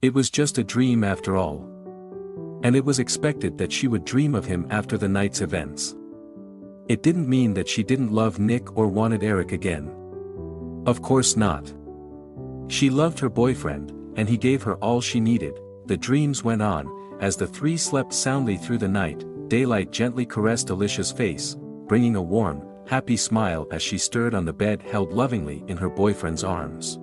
It was just a dream after all. And it was expected that she would dream of him after the night's events. It didn't mean that she didn't love Nick or wanted Eric again. Of course not. She loved her boyfriend, and he gave her all she needed. The dreams went on. As the three slept soundly through the night, daylight gently caressed Alicia's face, bringing a warm, happy smile as she stirred on the bed held lovingly in her boyfriend's arms.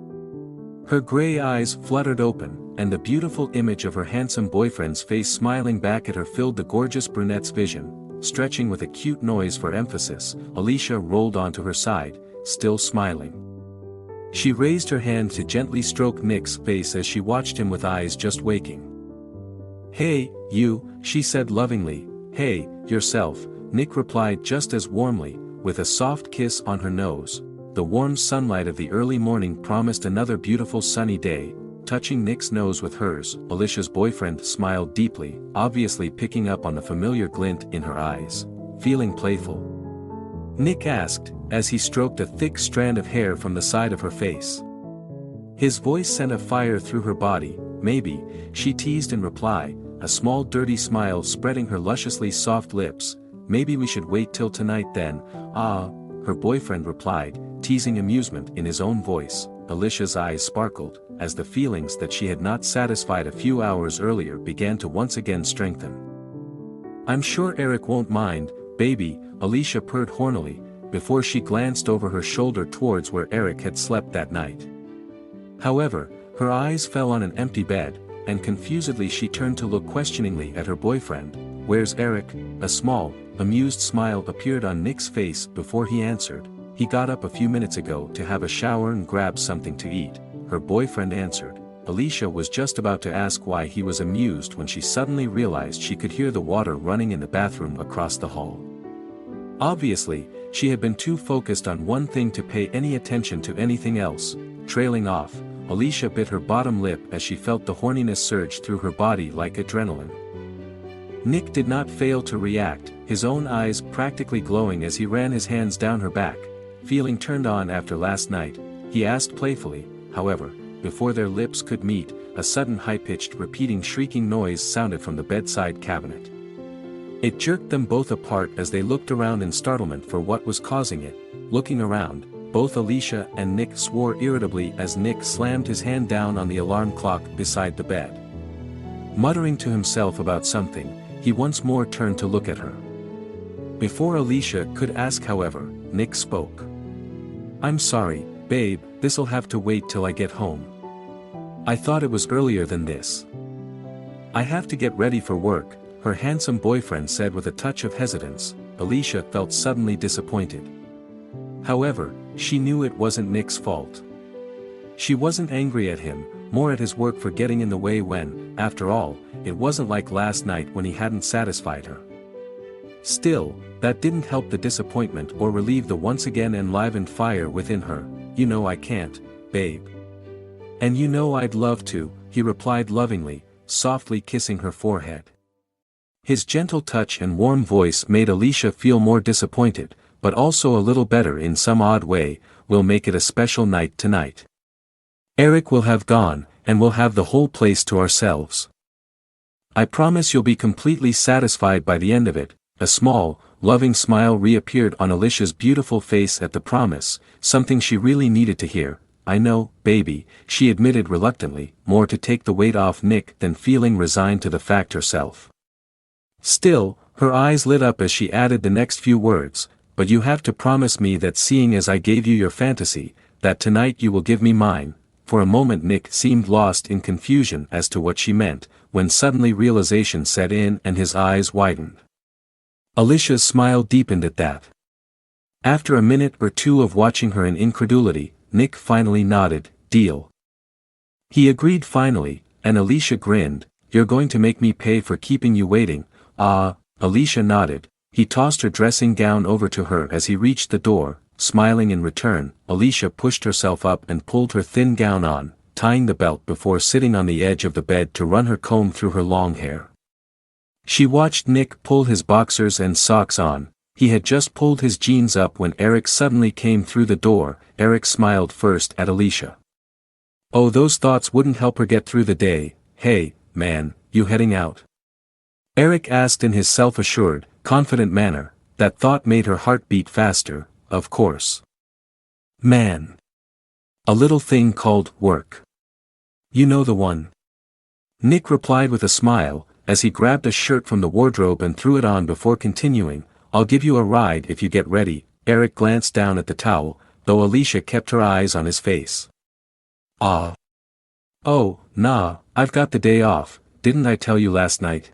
Her gray eyes fluttered open, and the beautiful image of her handsome boyfriend's face smiling back at her filled the gorgeous brunette's vision. Stretching with a cute noise for emphasis, Alicia rolled onto her side, still smiling. She raised her hand to gently stroke Nick's face as she watched him with eyes just waking. "Hey, you," she said lovingly. "Hey, yourself," Nick replied just as warmly, with a soft kiss on her nose. The warm sunlight of the early morning promised another beautiful sunny day. Touching Nick's nose with hers, Alicia's boyfriend smiled deeply, obviously picking up on the familiar glint in her eyes. "Feeling playful?" Nick asked, as he stroked a thick strand of hair from the side of her face. His voice sent a fire through her body. "Maybe," she teased in reply, a small dirty smile spreading her lusciously soft lips. "Maybe we should wait till tonight then." "Ah," her boyfriend replied, teasing amusement in his own voice. Alicia's eyes sparkled, as the feelings that she had not satisfied a few hours earlier began to once again strengthen. "I'm sure Eric won't mind, baby," Alicia purred hornily, before she glanced over her shoulder towards where Eric had slept that night. However, her eyes fell on an empty bed, and confusedly she turned to look questioningly at her boyfriend. "Where's Eric?" A small, amused smile appeared on Nick's face before he answered. "He got up a few minutes ago to have a shower and grab something to eat," her boyfriend answered. Alicia was just about to ask why he was amused when she suddenly realized she could hear the water running in the bathroom across the hall. Obviously, she had been too focused on one thing to pay any attention to anything else. Trailing off, Alicia bit her bottom lip as she felt the horniness surge through her body like adrenaline. Nick did not fail to react, his own eyes practically glowing as he ran his hands down her back. Feeling turned on after last night, he asked playfully. However, before their lips could meet, a sudden high-pitched repeating shrieking noise sounded from the bedside cabinet. It jerked them both apart as they looked around in startlement for what was causing it. Looking around, both Alicia and Nick swore irritably as Nick slammed his hand down on the alarm clock beside the bed. Muttering to himself about something, he once more turned to look at her. Before Alicia could ask however, Nick spoke. "I'm sorry, babe, this'll have to wait till I get home. I thought it was earlier than this. I have to get ready for work," her handsome boyfriend said with a touch of hesitance. Alicia felt suddenly disappointed. However, she knew it wasn't Nick's fault. She wasn't angry at him, more at his work for getting in the way when, after all, it wasn't like last night when he hadn't satisfied her. Still, that didn't help the disappointment or relieve the once again enlivened fire within her. "You know I can't, babe. And you know I'd love to," he replied lovingly, softly kissing her forehead. His gentle touch and warm voice made Alicia feel more disappointed, but also a little better in some odd way. "We'll make it a special night tonight. Eric will have gone, and we'll have the whole place to ourselves. I promise you'll be completely satisfied by the end of it." A small, loving smile reappeared on Alicia's beautiful face at the promise, something she really needed to hear. "I know, baby," she admitted reluctantly, more to take the weight off Nick than feeling resigned to the fact herself. Still, her eyes lit up as she added the next few words, "But you have to promise me that seeing as I gave you your fantasy, that tonight you will give me mine." For a moment Nick seemed lost in confusion as to what she meant, when suddenly realization set in and his eyes widened. Alicia's smile deepened at that. After a minute or two of watching her in incredulity, Nick finally nodded. "Deal." He agreed finally, and Alicia grinned. "You're going to make me pay for keeping you waiting." "Ah," Alicia nodded. He tossed her dressing gown over to her as he reached the door, smiling in return. Alicia pushed herself up and pulled her thin gown on, tying the belt before sitting on the edge of the bed to run her comb through her long hair. She watched Nick pull his boxers and socks on. He had just pulled his jeans up when Eric suddenly came through the door. Eric smiled first at Alicia. Oh, those thoughts wouldn't help her get through the day. "Hey, man, you heading out?" Eric asked in his self-assured, confident manner. That thought made her heart beat faster. Of course. Man. A little thing called work. You know the one. Nick replied with a smile, as he grabbed a shirt from the wardrobe and threw it on before continuing, "I'll give you a ride if you get ready." Eric glanced down at the towel, though Alicia kept her eyes on his face. Ah. Oh, nah, I've got the day off, didn't I tell you last night?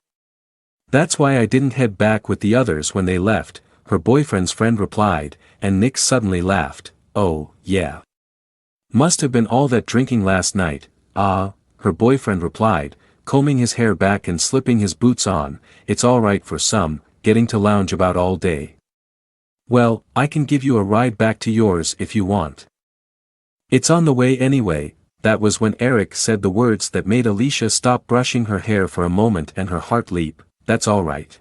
That's why I didn't head back with the others when they left, her boyfriend's friend replied, and Nick suddenly laughed. Oh, yeah. Must have been all that drinking last night. Ah, her boyfriend replied, combing his hair back and slipping his boots on. It's all right for some, getting to lounge about all day. Well, I can give you a ride back to yours if you want. It's on the way anyway. That was when Eric said the words that made Alicia stop brushing her hair for a moment and her heart leap. That's all right.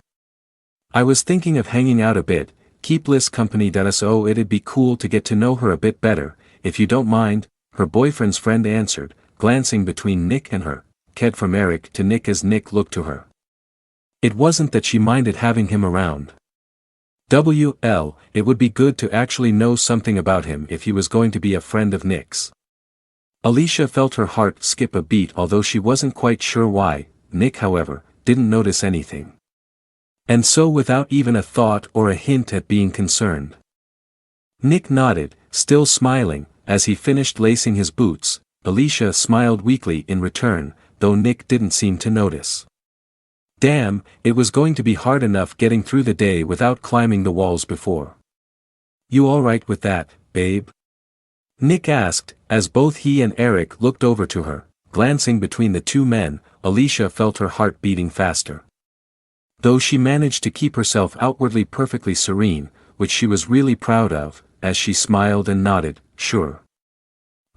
I was thinking of hanging out a bit, keep Liz company. So it'd be cool to get to know her a bit better, if you don't mind, her boyfriend's friend answered, glancing between Nick and her, Ked from Eric to Nick as Nick looked to her. It wasn't that she minded having him around. It would be good to actually know something about him if he was going to be a friend of Nick's. Alicia felt her heart skip a beat, although she wasn't quite sure why. Nick, however, didn't notice anything. And so, without even a thought or a hint at being concerned, Nick nodded, still smiling, as he finished lacing his boots. Alicia smiled weakly in return, though Nick didn't seem to notice. Damn, it was going to be hard enough getting through the day without climbing the walls before. You all right with that, babe? Nick asked, as both he and Eric looked over to her. Glancing between the two men, Alicia felt her heart beating faster. Though she managed to keep herself outwardly perfectly serene, which she was really proud of, as she smiled and nodded, "Sure.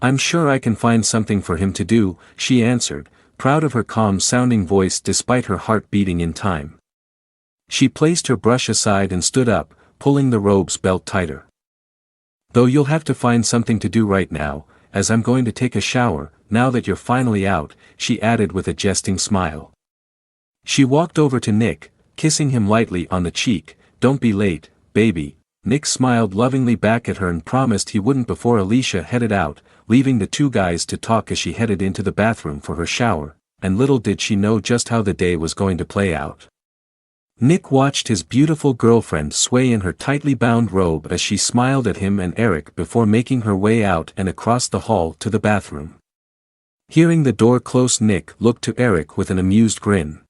I'm sure I can find something for him to do," she answered, proud of her calm-sounding voice despite her heart beating in time. She placed her brush aside and stood up, pulling the robe's belt tighter. "Though you'll have to find something to do right now, as I'm going to take a shower, now that you're finally out," she added with a jesting smile. She walked over to Nick, kissing him lightly on the cheek. "Don't be late, baby." Nick smiled lovingly back at her and promised he wouldn't before Alicia headed out, leaving the two guys to talk as she headed into the bathroom for her shower, and little did she know just how the day was going to play out. Nick watched his beautiful girlfriend sway in her tightly bound robe as she smiled at him and Eric before making her way out and across the hall to the bathroom. Hearing the door close, Nick looked to Eric with an amused grin.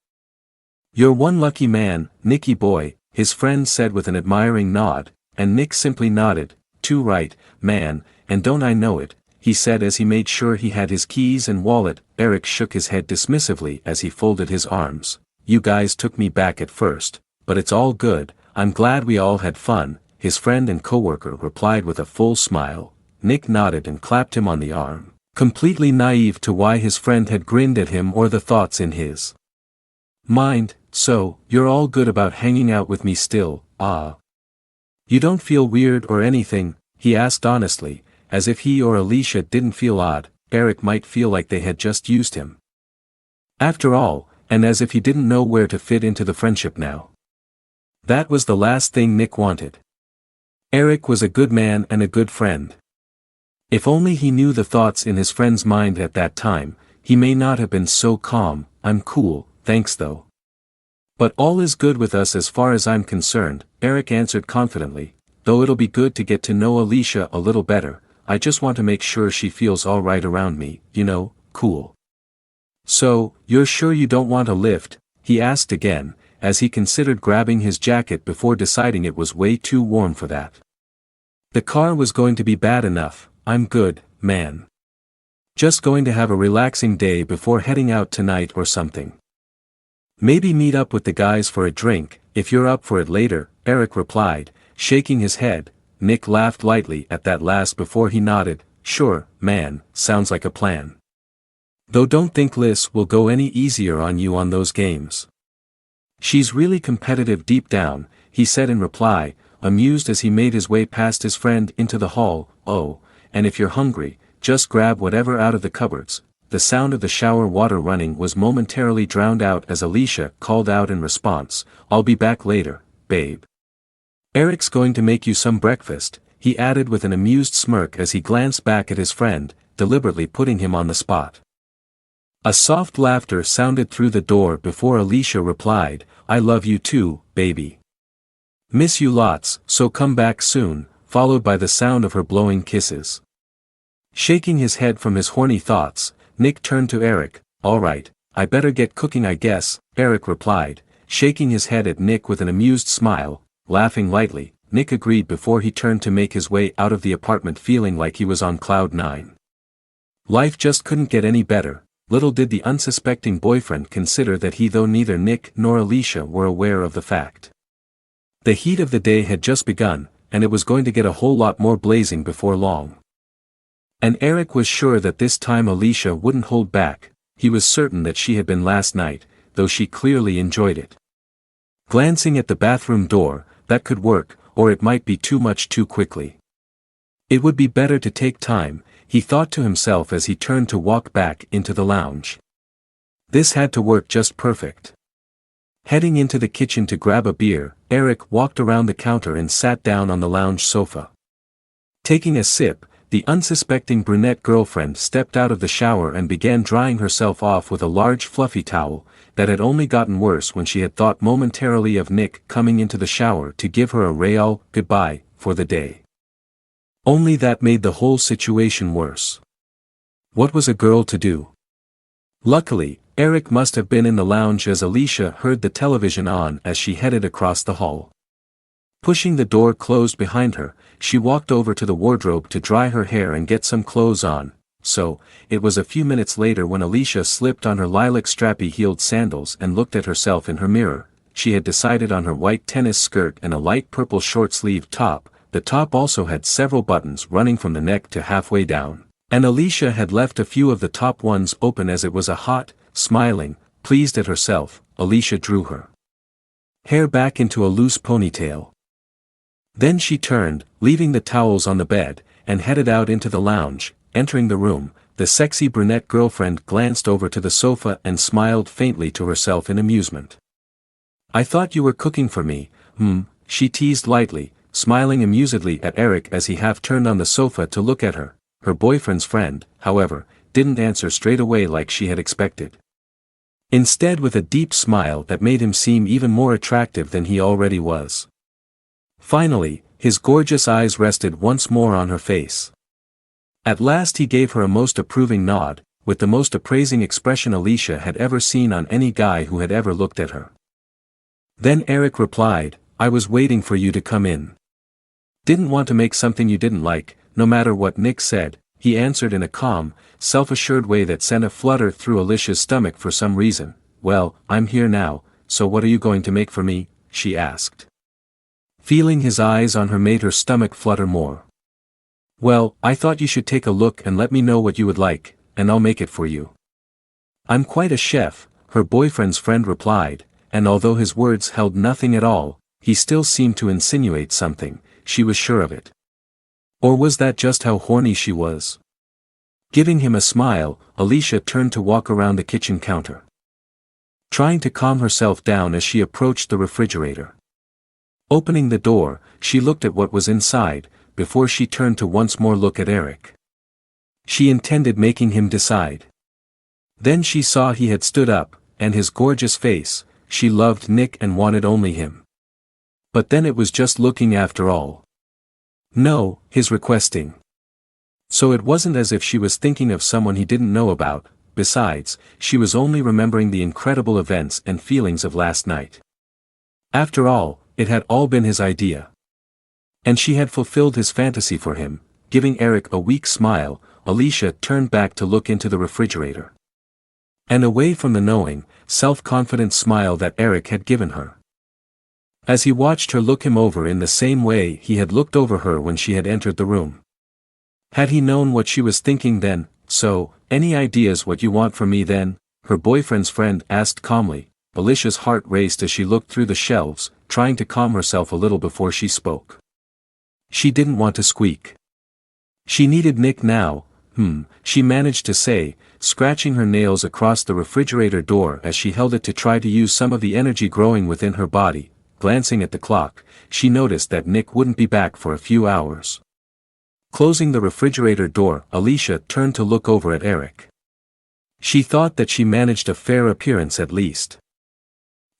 "You're one lucky man, Nicky boy," his friend said with an admiring nod, and Nick simply nodded. "Too right, man, and don't I know it," he said as he made sure he had his keys and wallet. Eric shook his head dismissively as he folded his arms. "You guys took me back at first, but it's all good, I'm glad we all had fun," his friend and coworker replied with a full smile. Nick nodded and clapped him on the arm, completely naive to why his friend had grinned at him or the thoughts in his mind. "So, you're all good about hanging out with me still, ah? You don't feel weird or anything?" he asked honestly, as if he or Alicia didn't feel odd, Eric might feel like they had just used him. After all, and as if he didn't know where to fit into the friendship now. That was the last thing Nick wanted. Eric was a good man and a good friend. If only he knew the thoughts in his friend's mind at that time, he may not have been so calm. "I'm cool, thanks though. But all is good with us as far as I'm concerned," Eric answered confidently, "though it'll be good to get to know Alicia a little better. I just want to make sure she feels all right around me, you know, cool." "So, you're sure you don't want a lift?" he asked again, as he considered grabbing his jacket before deciding it was way too warm for that. The car was going to be bad enough. "I'm good, man. Just going to have a relaxing day before heading out tonight or something. Maybe meet up with the guys for a drink, if you're up for it later," Eric replied, shaking his head. Nick laughed lightly at that last before he nodded. "Sure, man, sounds like a plan. Though don't think Liz will go any easier on you on those games. She's really competitive deep down," he said in reply, amused as he made his way past his friend into the hall. "Oh, and if you're hungry, just grab whatever out of the cupboards. the sound of the shower water running was momentarily drowned out as Alicia called out in response, "I'll be back later, babe." "Eric's going to make you some breakfast," he added with an amused smirk as he glanced back at his friend, deliberately putting him on the spot. A soft laughter sounded through the door before Alicia replied, "I love you too, baby. Miss you lots, so come back soon," followed by the sound of her blowing kisses. Shaking his head from his horny thoughts, Nick turned to Eric. "All right, I better get cooking I guess," Eric replied, shaking his head at Nick with an amused smile. Laughing lightly, Nick agreed before he turned to make his way out of the apartment feeling like he was on cloud nine. Life just couldn't get any better. Little did the unsuspecting boyfriend consider that though neither Nick nor Alicia were aware of the fact. The heat of the day had just begun, and it was going to get a whole lot more blazing before long. And Eric was sure that this time Alicia wouldn't hold back. He was certain that she had been last night, though she clearly enjoyed it. Glancing at the bathroom door, that could work, or it might be too much too quickly. It would be better to take time, he thought to himself as he turned to walk back into the lounge. This had to work just perfect. Heading into the kitchen to grab a beer, Eric walked around the counter and sat down on the lounge sofa. Taking a sip, the unsuspecting brunette girlfriend stepped out of the shower and began drying herself off with a large fluffy towel, that had only gotten worse when she had thought momentarily of Nick coming into the shower to give her a real goodbye for the day. Only that made the whole situation worse. What was a girl to do? Luckily, Eric must have been in the lounge as Alicia heard the television on as she headed across the hall. Pushing the door closed behind her, she walked over to the wardrobe to dry her hair and get some clothes on. So, it was a few minutes later when Alicia slipped on her lilac strappy-heeled sandals and looked at herself in her mirror. She had decided on her white tennis skirt and a light purple short-sleeved top. The top also had several buttons running from the neck to halfway down, and Alicia had left a few of the top ones open as it was a hot, smiling, pleased at herself, Alicia drew her hair back into a loose ponytail. Then she turned, leaving the towels on the bed, and headed out into the lounge. Entering the room, the sexy brunette girlfriend glanced over to the sofa and smiled faintly to herself in amusement. "I thought you were cooking for me, she teased lightly, smiling amusedly at Eric as he half turned on the sofa to look at her. Her boyfriend's friend, however, didn't answer straight away like she had expected. Instead, with a deep smile that made him seem even more attractive than he already was. Finally, his gorgeous eyes rested once more on her face. At last he gave her a most approving nod, with the most appraising expression Alicia had ever seen on any guy who had ever looked at her. Then Eric replied, "I was waiting for you to come in. Didn't want to make something you didn't like, no matter what Nick said," he answered in a calm, self-assured way that sent a flutter through Alicia's stomach for some reason. "Well, I'm here now, so what are you going to make for me?" she asked. Feeling his eyes on her made her stomach flutter more. "Well, I thought you should take a look and let me know what you would like, and I'll make it for you. I'm quite a chef," her boyfriend's friend replied, and although his words held nothing at all, he still seemed to insinuate something, she was sure of it. Or was that just how horny she was? Giving him a smile, Alicia turned to walk around the kitchen counter, trying to calm herself down as she approached the refrigerator. Opening the door, she looked at what was inside, before she turned to once more look at Eric. She intended making him decide. Then she saw he had stood up, and his gorgeous face. She loved Nick and wanted only him. But then it was just looking after all. No, his requesting. So it wasn't as if she was thinking of someone he didn't know about. Besides, she was only remembering the incredible events and feelings of last night. After all, it had all been his idea. And she had fulfilled his fantasy for him. Giving Eric a weak smile, Alicia turned back to look into the refrigerator. And away from the knowing, self-confident smile that Eric had given her. As he watched her look him over in the same way he had looked over her when she had entered the room. Had he known what she was thinking then? "So, any ideas what you want from me then?" her boyfriend's friend asked calmly. Alicia's heart raced as she looked through the shelves, trying to calm herself a little before she spoke. She didn't want to squeak. She needed Nick now, she managed to say, scratching her nails across the refrigerator door as she held it to try to use some of the energy growing within her body. Glancing at the clock, she noticed that Nick wouldn't be back for a few hours. Closing the refrigerator door, Alicia turned to look over at Eric. She thought that she managed a fair appearance at least.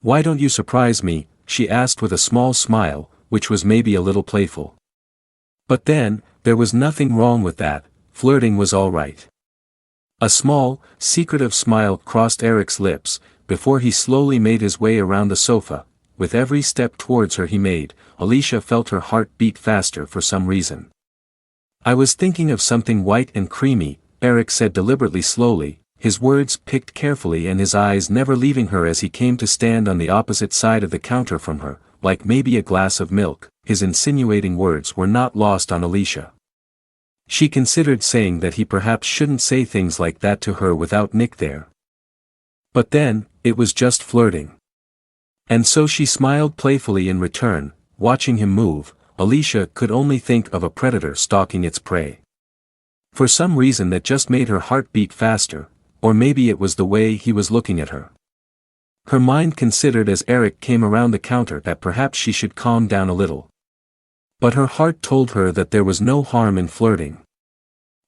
"Why don't you surprise me?" she asked with a small smile, which was maybe a little playful. But then, there was nothing wrong with that, flirting was all right. A small, secretive smile crossed Eric's lips, before he slowly made his way around the sofa. With every step towards her he made, Alicia felt her heart beat faster for some reason. "I was thinking of something white and creamy," Eric said deliberately slowly, his words picked carefully and his eyes never leaving her as he came to stand on the opposite side of the counter from her, like maybe a glass of milk. His insinuating words were not lost on Alicia. She considered saying that he perhaps shouldn't say things like that to her without Nick there. But then, it was just flirting. And so she smiled playfully in return. Watching him move, Alicia could only think of a predator stalking its prey. For some reason that just made her heart beat faster, or maybe it was the way he was looking at her. Her mind considered as Eric came around the counter that perhaps she should calm down a little. But her heart told her that there was no harm in flirting.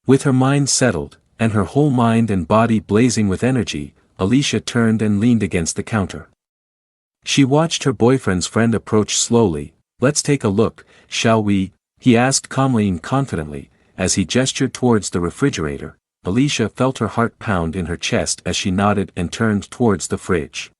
With her mind settled, and her whole mind and body blazing with energy, Alicia turned and leaned against the counter. She watched her boyfriend's friend approach slowly. "Let's take a look, shall we?" he asked calmly and confidently, as he gestured towards the refrigerator. Alicia felt her heart pound in her chest as she nodded and turned towards the fridge.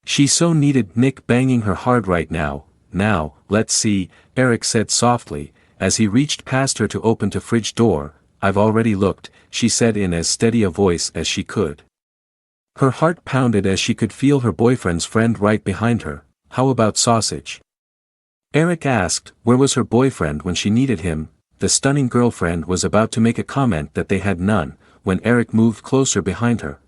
She so needed Nick banging her hard right now. "Now, let's see," Eric said softly, as he reached past her to open the fridge door. "I've already looked," she said in as steady a voice as she could. Her heart pounded as she could feel her boyfriend's friend right behind her. "How about sausage?" Eric asked. Where was her boyfriend when she needed him? The stunning girlfriend was about to make a comment that they had none, when Eric moved closer behind her.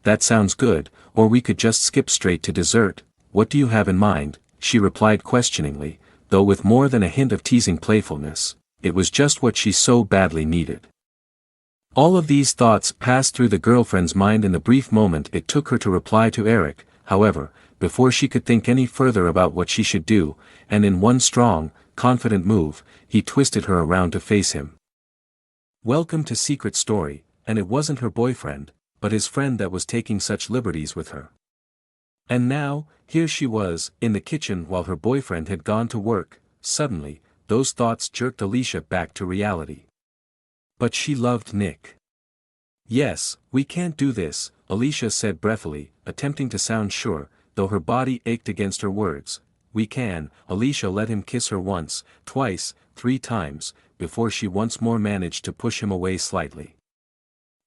That sounds good, or we could just skip straight to dessert. What do you have in mind?" she replied questioningly, though with more than a hint of teasing playfulness. It was just what she so badly needed. All of these thoughts passed through the girlfriend's mind in the brief moment it took her to reply to Eric. However, before she could think any further about what she should do, and in one strong, confident move, he twisted her around to face him. Welcome to Secret Story, and it wasn't her boyfriend, but his friend that was taking such liberties with her. And now, here she was, in the kitchen while her boyfriend had gone to work. Suddenly, those thoughts jerked Alicia back to reality. But she loved Nick. "Yes, we can't do this," Alicia said breathily, attempting to sound sure, though her body ached against her words. "We can." Alicia let him kiss her once, twice, 3 times, before she once more managed to push him away slightly.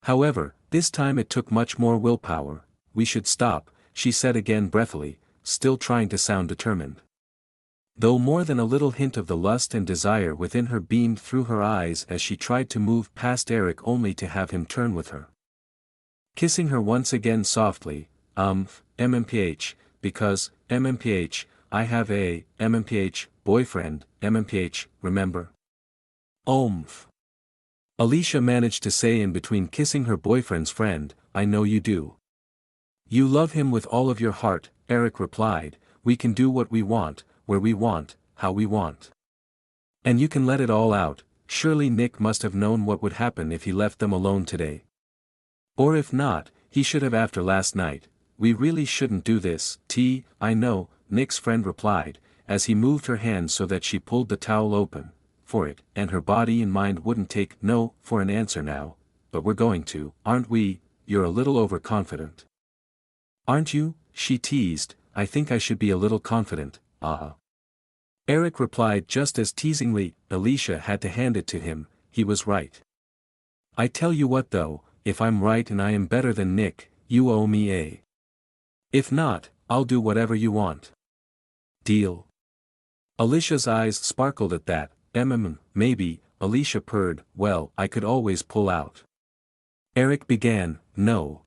However, this time it took much more willpower. "We should stop," she said again breathily, still trying to sound determined. Though more than a little hint of the lust and desire within her beamed through her eyes as she tried to move past Eric only to have him turn with her. Kissing her once again softly, MMPH, because, MMPH, I have a, MMPH, boyfriend, MMPH, remember? Alicia managed to say in between kissing her boyfriend's friend, "I know you do. You love him with all of your heart," Eric replied. "We can do what we want, where we want, how we want. And you can let it all out." Surely Nick must have known what would happen if he left them alone today. Or if not, he should have after last night. "We really shouldn't do this, I know," Nick's friend replied, as he moved her hand so that she pulled the towel open, for it, and her body and mind wouldn't take no for an answer now. "But we're going to, aren't we? You're a little overconfident." "Aren't you?" she teased. "I think I should be a little confident, Eric replied just as teasingly. Alicia had to hand it to him, he was right. "I tell you what though, if I'm right and I am better than Nick, you owe me a. If not, I'll do whatever you want. Deal?" Alicia's eyes sparkled at that. Maybe," Alicia purred. "Well, I could always pull out." Eric began. No,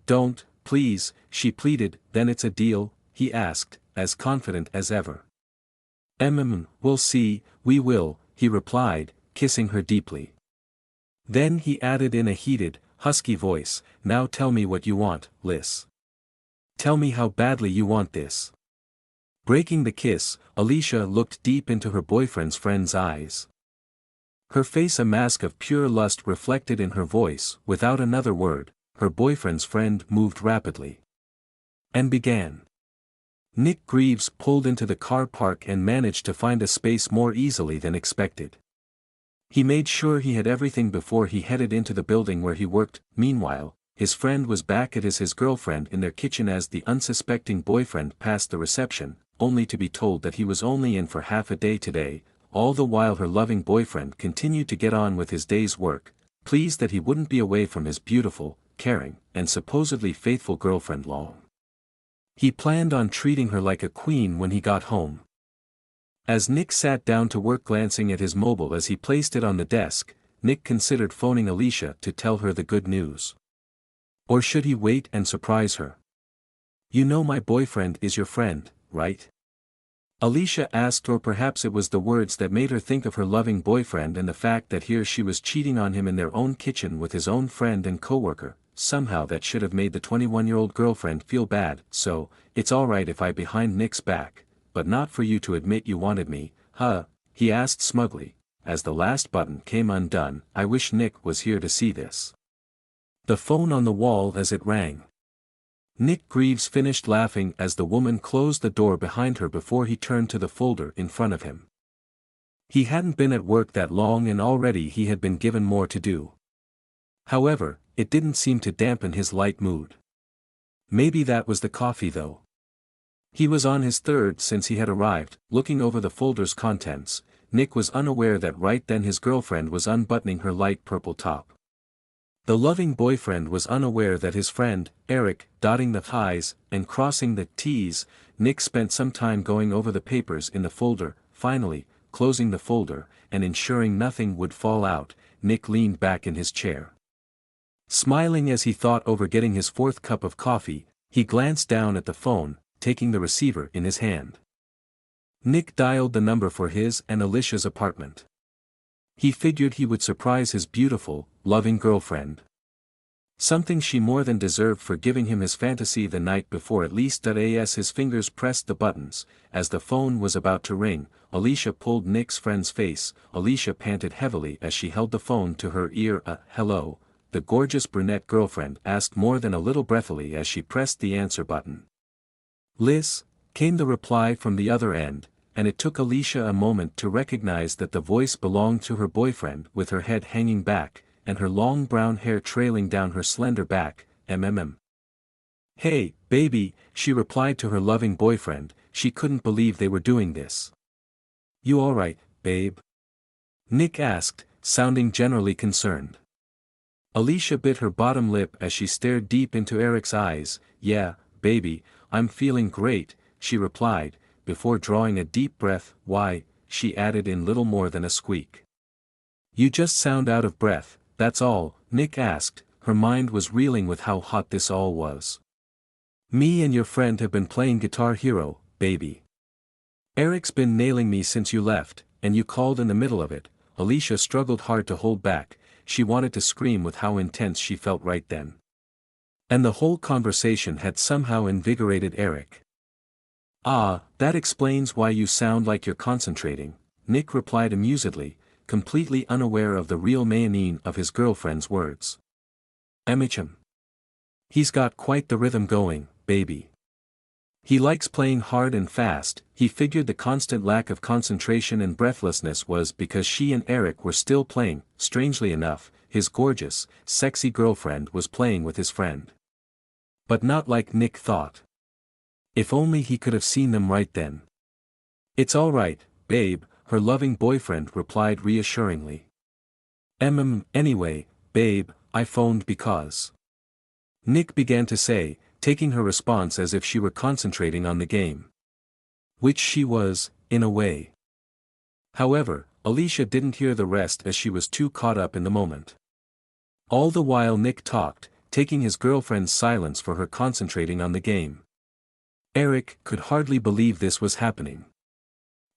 don't, please," she pleaded. "Then it's a deal?" he asked, as confident as ever. We'll see, we will," he replied, kissing her deeply. Then he added in a heated, husky voice, "Now tell me what you want, Liz. Tell me how badly you want this." Breaking the kiss, Alicia looked deep into her boyfriend's friend's eyes. Her face a mask of pure lust reflected in her voice. Without another word, her boyfriend's friend moved rapidly. And began. Nick Greaves pulled into the car park and managed to find a space more easily than expected. He made sure he had everything before he headed into the building where he worked. Meanwhile, his friend was back at his girlfriend in their kitchen as the unsuspecting boyfriend passed the reception, only to be told that he was only in for half a day today. All the while her loving boyfriend continued to get on with his day's work, pleased that he wouldn't be away from his beautiful, caring, and supposedly faithful girlfriend long. He planned on treating her like a queen when he got home. As Nick sat down to work glancing at his mobile as he placed it on the desk, Nick considered phoning Alicia to tell her the good news. Or should he wait and surprise her? "You know my boyfriend is your friend, right?" Alicia asked, or perhaps it was the words that made her think of her loving boyfriend and the fact that here she was cheating on him in their own kitchen with his own friend and coworker. Somehow that should have made the 21-year-old girlfriend feel bad. "So, it's alright if I behind Nick's back, but not for you to admit you wanted me, huh?" he asked smugly, as the last button came undone. "I wish Nick was here to see this." The phone on the wall as it rang. Nick Greaves finished laughing as the woman closed the door behind her before he turned to the folder in front of him. He hadn't been at work that long and already he had been given more to do. However, it didn't seem to dampen his light mood. Maybe that was the coffee though. He was on his third since he had arrived. Looking over the folder's contents, Nick was unaware that right then his girlfriend was unbuttoning her light purple top. The loving boyfriend was unaware that his friend, Eric, dotting the I's and crossing the T's. Nick spent some time going over the papers in the folder. Finally, closing the folder, and ensuring nothing would fall out, Nick leaned back in his chair. Smiling as he thought over getting his fourth cup of coffee, he glanced down at the phone, taking the receiver in his hand. Nick dialed the number for his and Alicia's apartment. He figured he would surprise his beautiful, loving girlfriend. Something she more than deserved for giving him his fantasy the night before at least. As his fingers pressed the buttons, as the phone was about to ring, Alicia pulled Nick's friend's face. Alicia panted heavily as she held the phone to her ear. Hello," the gorgeous brunette girlfriend asked more than a little breathily as she pressed the answer button. "Liz," came the reply from the other end, and it took Alicia a moment to recognize that the voice belonged to her boyfriend. With her head hanging back, and her long brown hair trailing down her slender back. "Hey, baby," she replied to her loving boyfriend. She couldn't believe they were doing this. "You alright, babe?" Nick asked, sounding generally concerned. Alicia bit her bottom lip as she stared deep into Eric's eyes. "Yeah, baby, I'm feeling great," she replied, before drawing a deep breath. "Why," she added in little more than a squeak. "You just sound out of breath, that's all," Nick asked. Her mind was reeling with how hot this all was. "Me and your friend have been playing Guitar Hero, baby. Eric's been nailing me since you left, and you called in the middle of it." Alicia struggled hard to hold back. She wanted to scream with how intense she felt right then. And the whole conversation had somehow invigorated Eric. "Ah, that explains why you sound like you're concentrating," Nick replied amusedly, completely unaware of the real meaning of his girlfriend's words. "Emicham. He's got quite the rhythm going, baby. He likes playing hard and fast." He figured the constant lack of concentration and breathlessness was because she and Eric were still playing. Strangely enough, his gorgeous, sexy girlfriend was playing with his friend. But not like Nick thought. If only he could have seen them right then. "It's all right, babe," her loving boyfriend replied reassuringly. Anyway, babe, I phoned because..." Nick began to say, taking her response as if she were concentrating on the game. Which she was, in a way. However, Alicia didn't hear the rest as she was too caught up in the moment. All the while Nick talked, taking his girlfriend's silence for her concentrating on the game. Eric could hardly believe this was happening.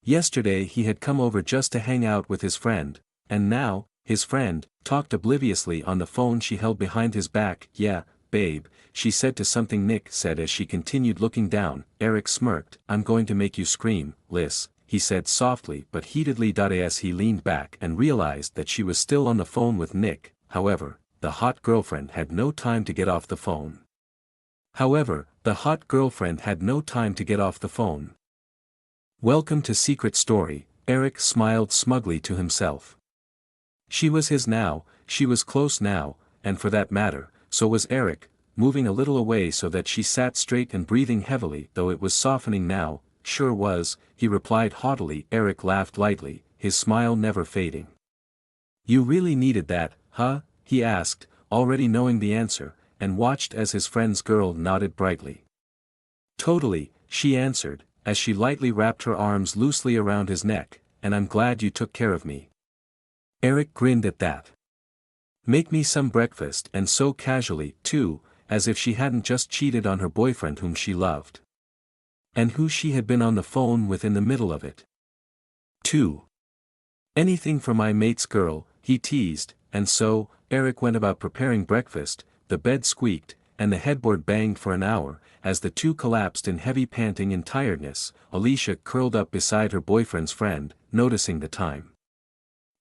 Yesterday he had come over just to hang out with his friend, and now, His friend, talked obliviously on the phone she held behind his back. "Yeah, babe," she said to something Nick said as she continued looking down. Eric smirked. "I'm going to make you scream, Liz," he said softly but heatedly. As he leaned back and realized that she was still on the phone with Nick, however, the hot girlfriend had no time to get off the phone. Welcome to Secret Story, Eric smiled smugly to himself. She was his now, she was close now, and for that matter, so was Eric, moving a little away so that she sat straight and breathing heavily. "Though it was softening now." "Sure was," he replied haughtily. Eric laughed lightly, his smile never fading. "You really needed that, huh?" he asked, already knowing the answer, and watched as his friend's girl nodded brightly. "Totally," she answered, as she lightly wrapped her arms loosely around his neck, "and I'm glad you took care of me." Eric grinned at that. "Make me some breakfast," and so casually, too, as if she hadn't just cheated on her boyfriend whom she loved. And who she had been on the phone with in the middle of it. 2. "Anything for my mate's girl," he teased, and so, Eric went about preparing breakfast. The bed squeaked, and the headboard banged for an hour, as the two collapsed in heavy panting and tiredness. Alicia curled up beside her boyfriend's friend, noticing the time.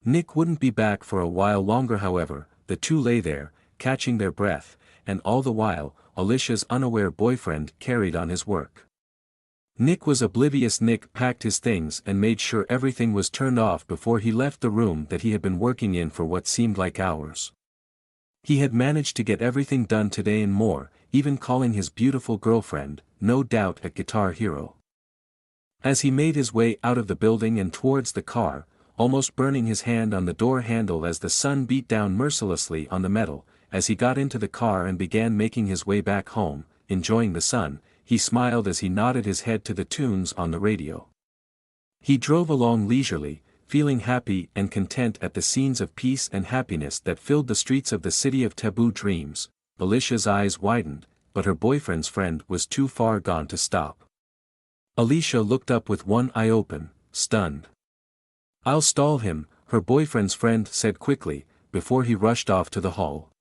Nick wouldn't be back for a while longer. However, the two lay there, catching their breath, and all the while, Alicia's unaware boyfriend carried on his work. Nick was oblivious. Nick packed his things and made sure everything was turned off before he left the room that he had been working in for what seemed like hours. He had managed to get everything done today and more, even calling his beautiful girlfriend, no doubt at Guitar Hero. As he made his way out of the building and towards the car, almost burning his hand on the door handle as the sun beat down mercilessly on the metal, as he got into the car and began making his way back home, enjoying the sun, he smiled as he nodded his head to the tunes on the radio. He drove along leisurely, feeling happy and content at the scenes of peace and happiness that filled the streets of the city of taboo dreams. Alicia's eyes widened, but her boyfriend's friend was too far gone to stop. Alicia looked up with one eye open, stunned. "I'll stall him," her boyfriend's friend said quickly, before he rushed off to the hall.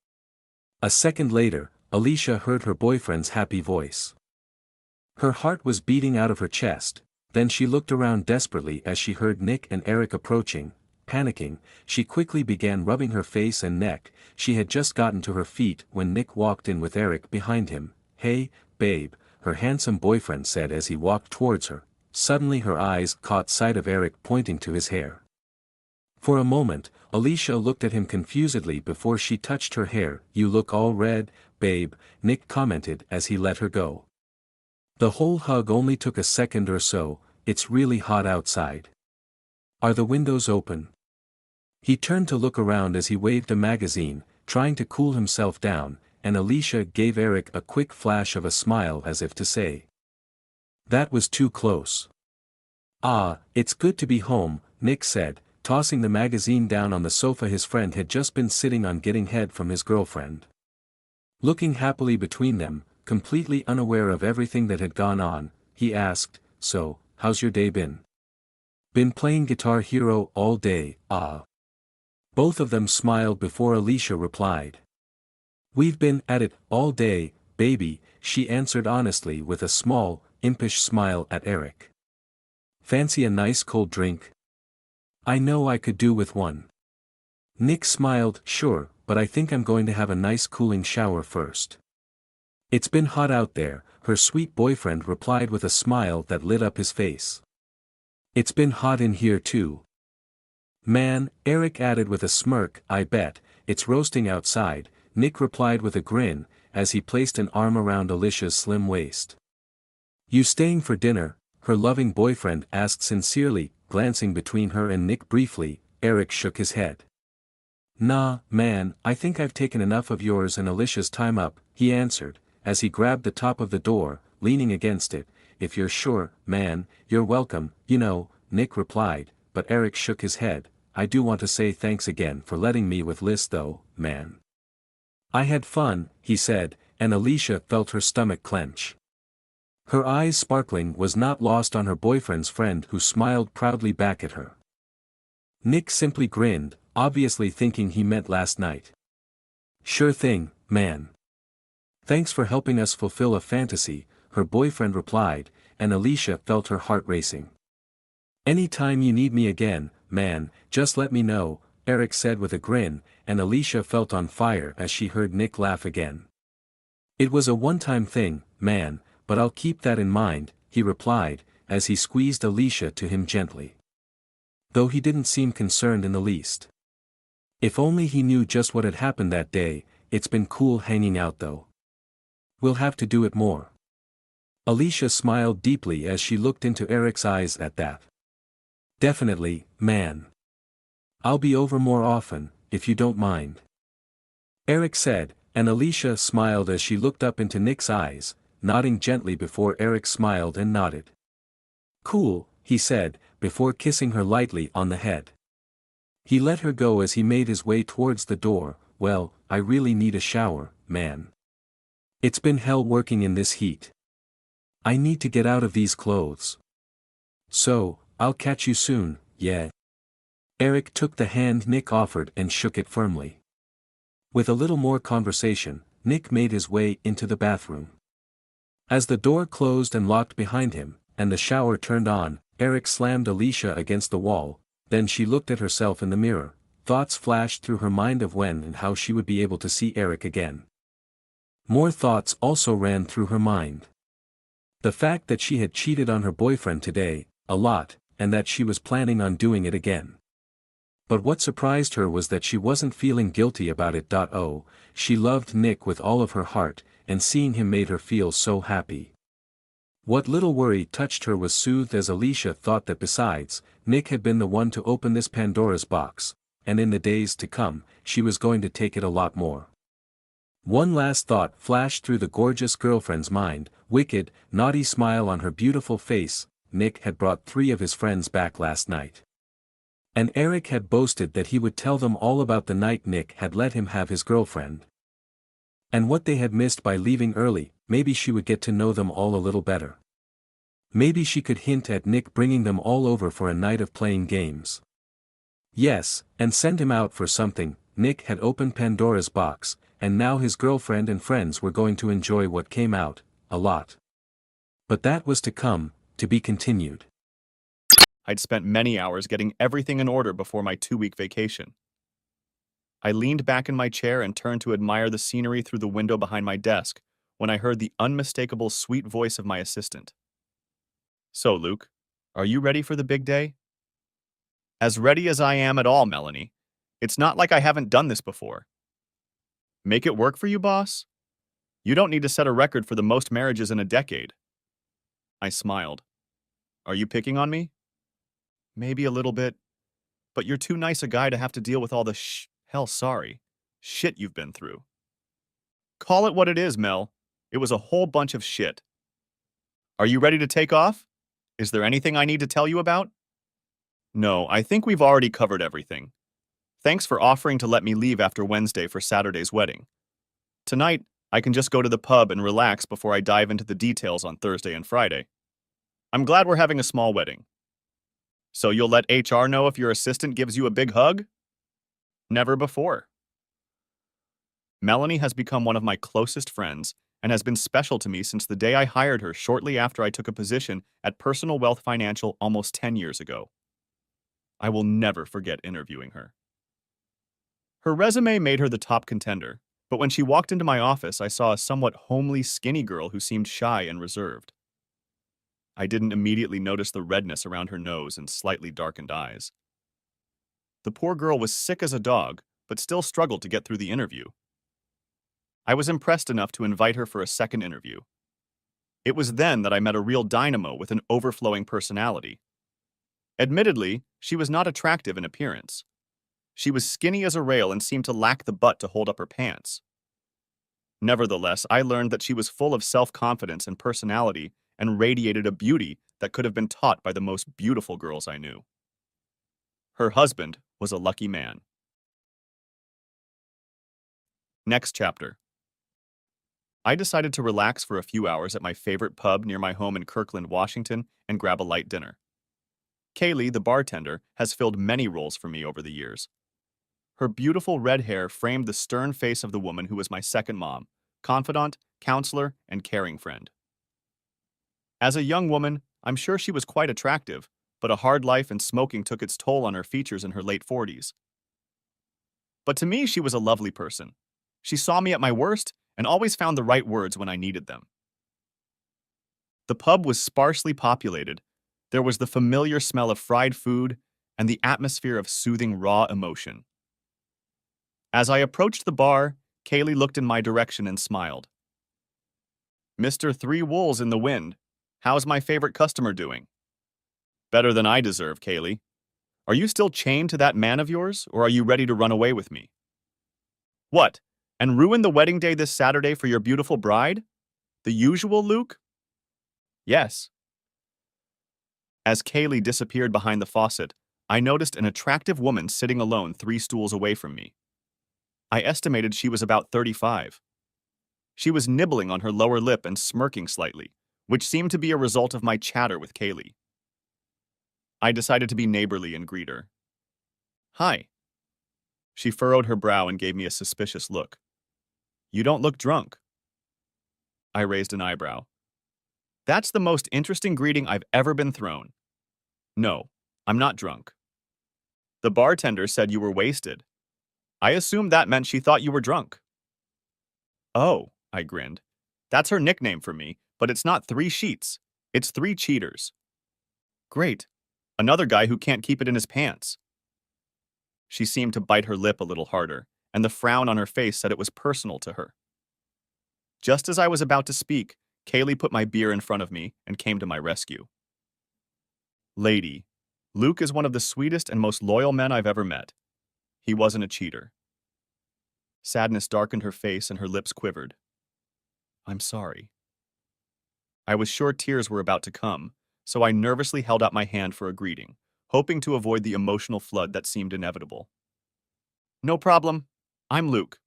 A second later, Alicia heard her boyfriend's happy voice. Her heart was beating out of her chest. Then she looked around desperately as she heard Nick and Eric approaching. Panicking, she quickly began rubbing her face and neck. She had just gotten to her feet when Nick walked in with Eric behind him. "Hey, babe," her handsome boyfriend said as he walked towards her. Suddenly her eyes caught sight of Eric pointing to his hair. For a moment, Alicia looked at him confusedly before she touched her hair. "You look all red, babe," Nick commented as he let her go. The whole hug only took a second or so. "It's really hot outside. Are the windows open?" He turned to look around as he waved a magazine, trying to cool himself down, and Alicia gave Eric a quick flash of a smile as if to say, "That was too close." "Ah, it's good to be home," Nick said, tossing the magazine down on the sofa his friend had just been sitting on, getting head from his girlfriend. Looking happily between them, completely unaware of everything that had gone on, he asked, "So, how's your day been?" "Been playing Guitar Hero all day, ah." Both of them smiled before Alicia replied. "We've been at it all day, baby," she answered honestly with a small, impish smile at Eric. "Fancy a nice cold drink?" "I know I could do with one." Nick smiled. "Sure, but I think I'm going to have a nice cooling shower first." "It's been hot out there," her sweet boyfriend replied with a smile that lit up his face. "It's been hot in here too." "Man," Eric added with a smirk, "I bet, it's roasting outside," Nick replied with a grin, as he placed an arm around Alicia's slim waist. "You staying for dinner?" her loving boyfriend asked sincerely, glancing between her and Nick briefly. Eric shook his head. "Nah, man, I think I've taken enough of yours and Alicia's time up," he answered, as he grabbed the top of the door, leaning against it. "If you're sure, man, you're welcome, you know," Nick replied, but Eric shook his head. "I do want to say thanks again for letting me with Liz though, man. I had fun," he said, and Alicia felt her stomach clench. Her eyes sparkling was not lost on her boyfriend's friend who smiled proudly back at her. Nick simply grinned, obviously thinking he meant last night. Sure thing, man. Thanks for helping us fulfill a fantasy, her boyfriend replied, and Alicia felt her heart racing. Any time you need me again, man, just let me know, Eric said with a grin, and Alicia felt on fire as she heard Nick laugh again. It was a one-time thing, man, but I'll keep that in mind, he replied, as he squeezed Alicia to him gently. Though he didn't seem concerned in the least. If only he knew just what had happened that day. It's been cool hanging out though. We'll have to do it more. Alicia smiled deeply as she looked into Eric's eyes at that. Definitely, man. I'll be over more often, if you don't mind. Eric said, and Alicia smiled as she looked up into Nick's eyes, nodding gently before Eric smiled and nodded. Cool, he said, before kissing her lightly on the head. He let her go as he made his way towards the door. Well, I really need a shower, man. It's been hell working in this heat. I need to get out of these clothes. So, I'll catch you soon, yeah. Eric took the hand Nick offered and shook it firmly. With a little more conversation, Nick made his way into the bathroom. As the door closed and locked behind him, and the shower turned on, Eric slammed Alicia against the wall. Then she looked at herself in the mirror. Thoughts flashed through her mind of when and how she would be able to see Eric again. More thoughts also ran through her mind. The fact that she had cheated on her boyfriend today, a lot, and that she was planning on doing it again. But what surprised her was that she wasn't feeling guilty about it. Oh, she loved Nick with all of her heart, and seeing him made her feel so happy. What little worry touched her was soothed as Alicia thought that besides, Nick had been the one to open this Pandora's box, and in the days to come, she was going to take it a lot more. One last thought flashed through the gorgeous girlfriend's mind, wicked, naughty smile on her beautiful face. Nick had brought 3 of his friends back last night. And Eric had boasted that he would tell them all about the night Nick had let him have his girlfriend. And what they had missed by leaving early. Maybe she would get to know them all a little better. Maybe she could hint at Nick bringing them all over for a night of playing games. Yes, and send him out for something. Nick had opened Pandora's box, and now his girlfriend and friends were going to enjoy what came out, a lot. But that was to come, to be continued. I'd spent many hours getting everything in order before my 2-week vacation. I leaned back in my chair and turned to admire the scenery through the window behind my desk, when I heard the unmistakable sweet voice of my assistant. So, Luke, are you ready for the big day? As ready as I am at all, Melanie. It's not like I haven't done this before. Make it work for you, boss? You don't need to set a record for the most marriages in a decade. I smiled. Are you picking on me? Maybe a little bit, but you're too nice a guy to have to deal with all the shit you've been through. Call it what it is, Mel. It was a whole bunch of shit. Are you ready to take off? Is there anything I need to tell you about? No, I think we've already covered everything. Thanks for offering to let me leave after Wednesday for Saturday's wedding. Tonight, I can just go to the pub and relax before I dive into the details on Thursday and Friday. I'm glad we're having a small wedding. So you'll let HR know if your assistant gives you a big hug? Never before. Melanie has become one of my closest friends and has been special to me since the day I hired her shortly after I took a position at Personal Wealth Financial almost 10 years ago. I will never forget interviewing her. Her resume made her the top contender, but when she walked into my office, I saw a somewhat homely, skinny girl who seemed shy and reserved. I didn't immediately notice the redness around her nose and slightly darkened eyes. The poor girl was sick as a dog, but still struggled to get through the interview. I was impressed enough to invite her for a second interview. It was then that I met a real dynamo with an overflowing personality. Admittedly, she was not attractive in appearance. She was skinny as a rail and seemed to lack the butt to hold up her pants. Nevertheless, I learned that she was full of self-confidence and personality and radiated a beauty that could have been taught by the most beautiful girls I knew. Her husband was a lucky man. Next chapter. I decided to relax for a few hours at my favorite pub near my home in Kirkland, Washington, and grab a light dinner. Kaylee, the bartender, has filled many roles for me over the years. Her beautiful red hair framed the stern face of the woman who was my second mom, confidant, counselor, and caring friend. As a young woman, I'm sure she was quite attractive, but a hard life and smoking took its toll on her features in her late 40s. But to me, she was a lovely person. She saw me at my worst and always found the right words when I needed them. The pub was sparsely populated. There was the familiar smell of fried food and the atmosphere of soothing raw emotion. As I approached the bar, Kaylee looked in my direction and smiled. "Mr. Three Wolves in the Wind, how's my favorite customer doing?" "Better than I deserve, Kaylee. Are you still chained to that man of yours, or are you ready to run away with me?" "What, and ruin the wedding day this Saturday for your beautiful bride? The usual, Luke?" "Yes." As Kaylee disappeared behind the faucet, I noticed an attractive woman sitting alone 3 stools away from me. I estimated she was about 35. She was nibbling on her lower lip and smirking slightly, which seemed to be a result of my chatter with Kaylee. I decided to be neighborly and greet her. "Hi." She furrowed her brow and gave me a suspicious look. "You don't look drunk." I raised an eyebrow. "That's the most interesting greeting I've ever been thrown." "No, I'm not drunk." "The bartender said you were wasted. I assumed that meant she thought you were drunk." "Oh," I grinned. "That's her nickname for me, but it's not 3 sheets. It's 3 cheaters. Great. Another guy who can't keep it in his pants." She seemed to bite her lip a little harder, and the frown on her face said it was personal to her. Just as I was about to speak, Kaylee put my beer in front of me and came to my rescue. "Lady, Luke is one of the sweetest and most loyal men I've ever met. He wasn't a cheater." Sadness darkened her face and her lips quivered. "I'm sorry." I was sure tears were about to come, so I nervously held out my hand for a greeting, hoping to avoid the emotional flood that seemed inevitable. "No problem. I'm Luke."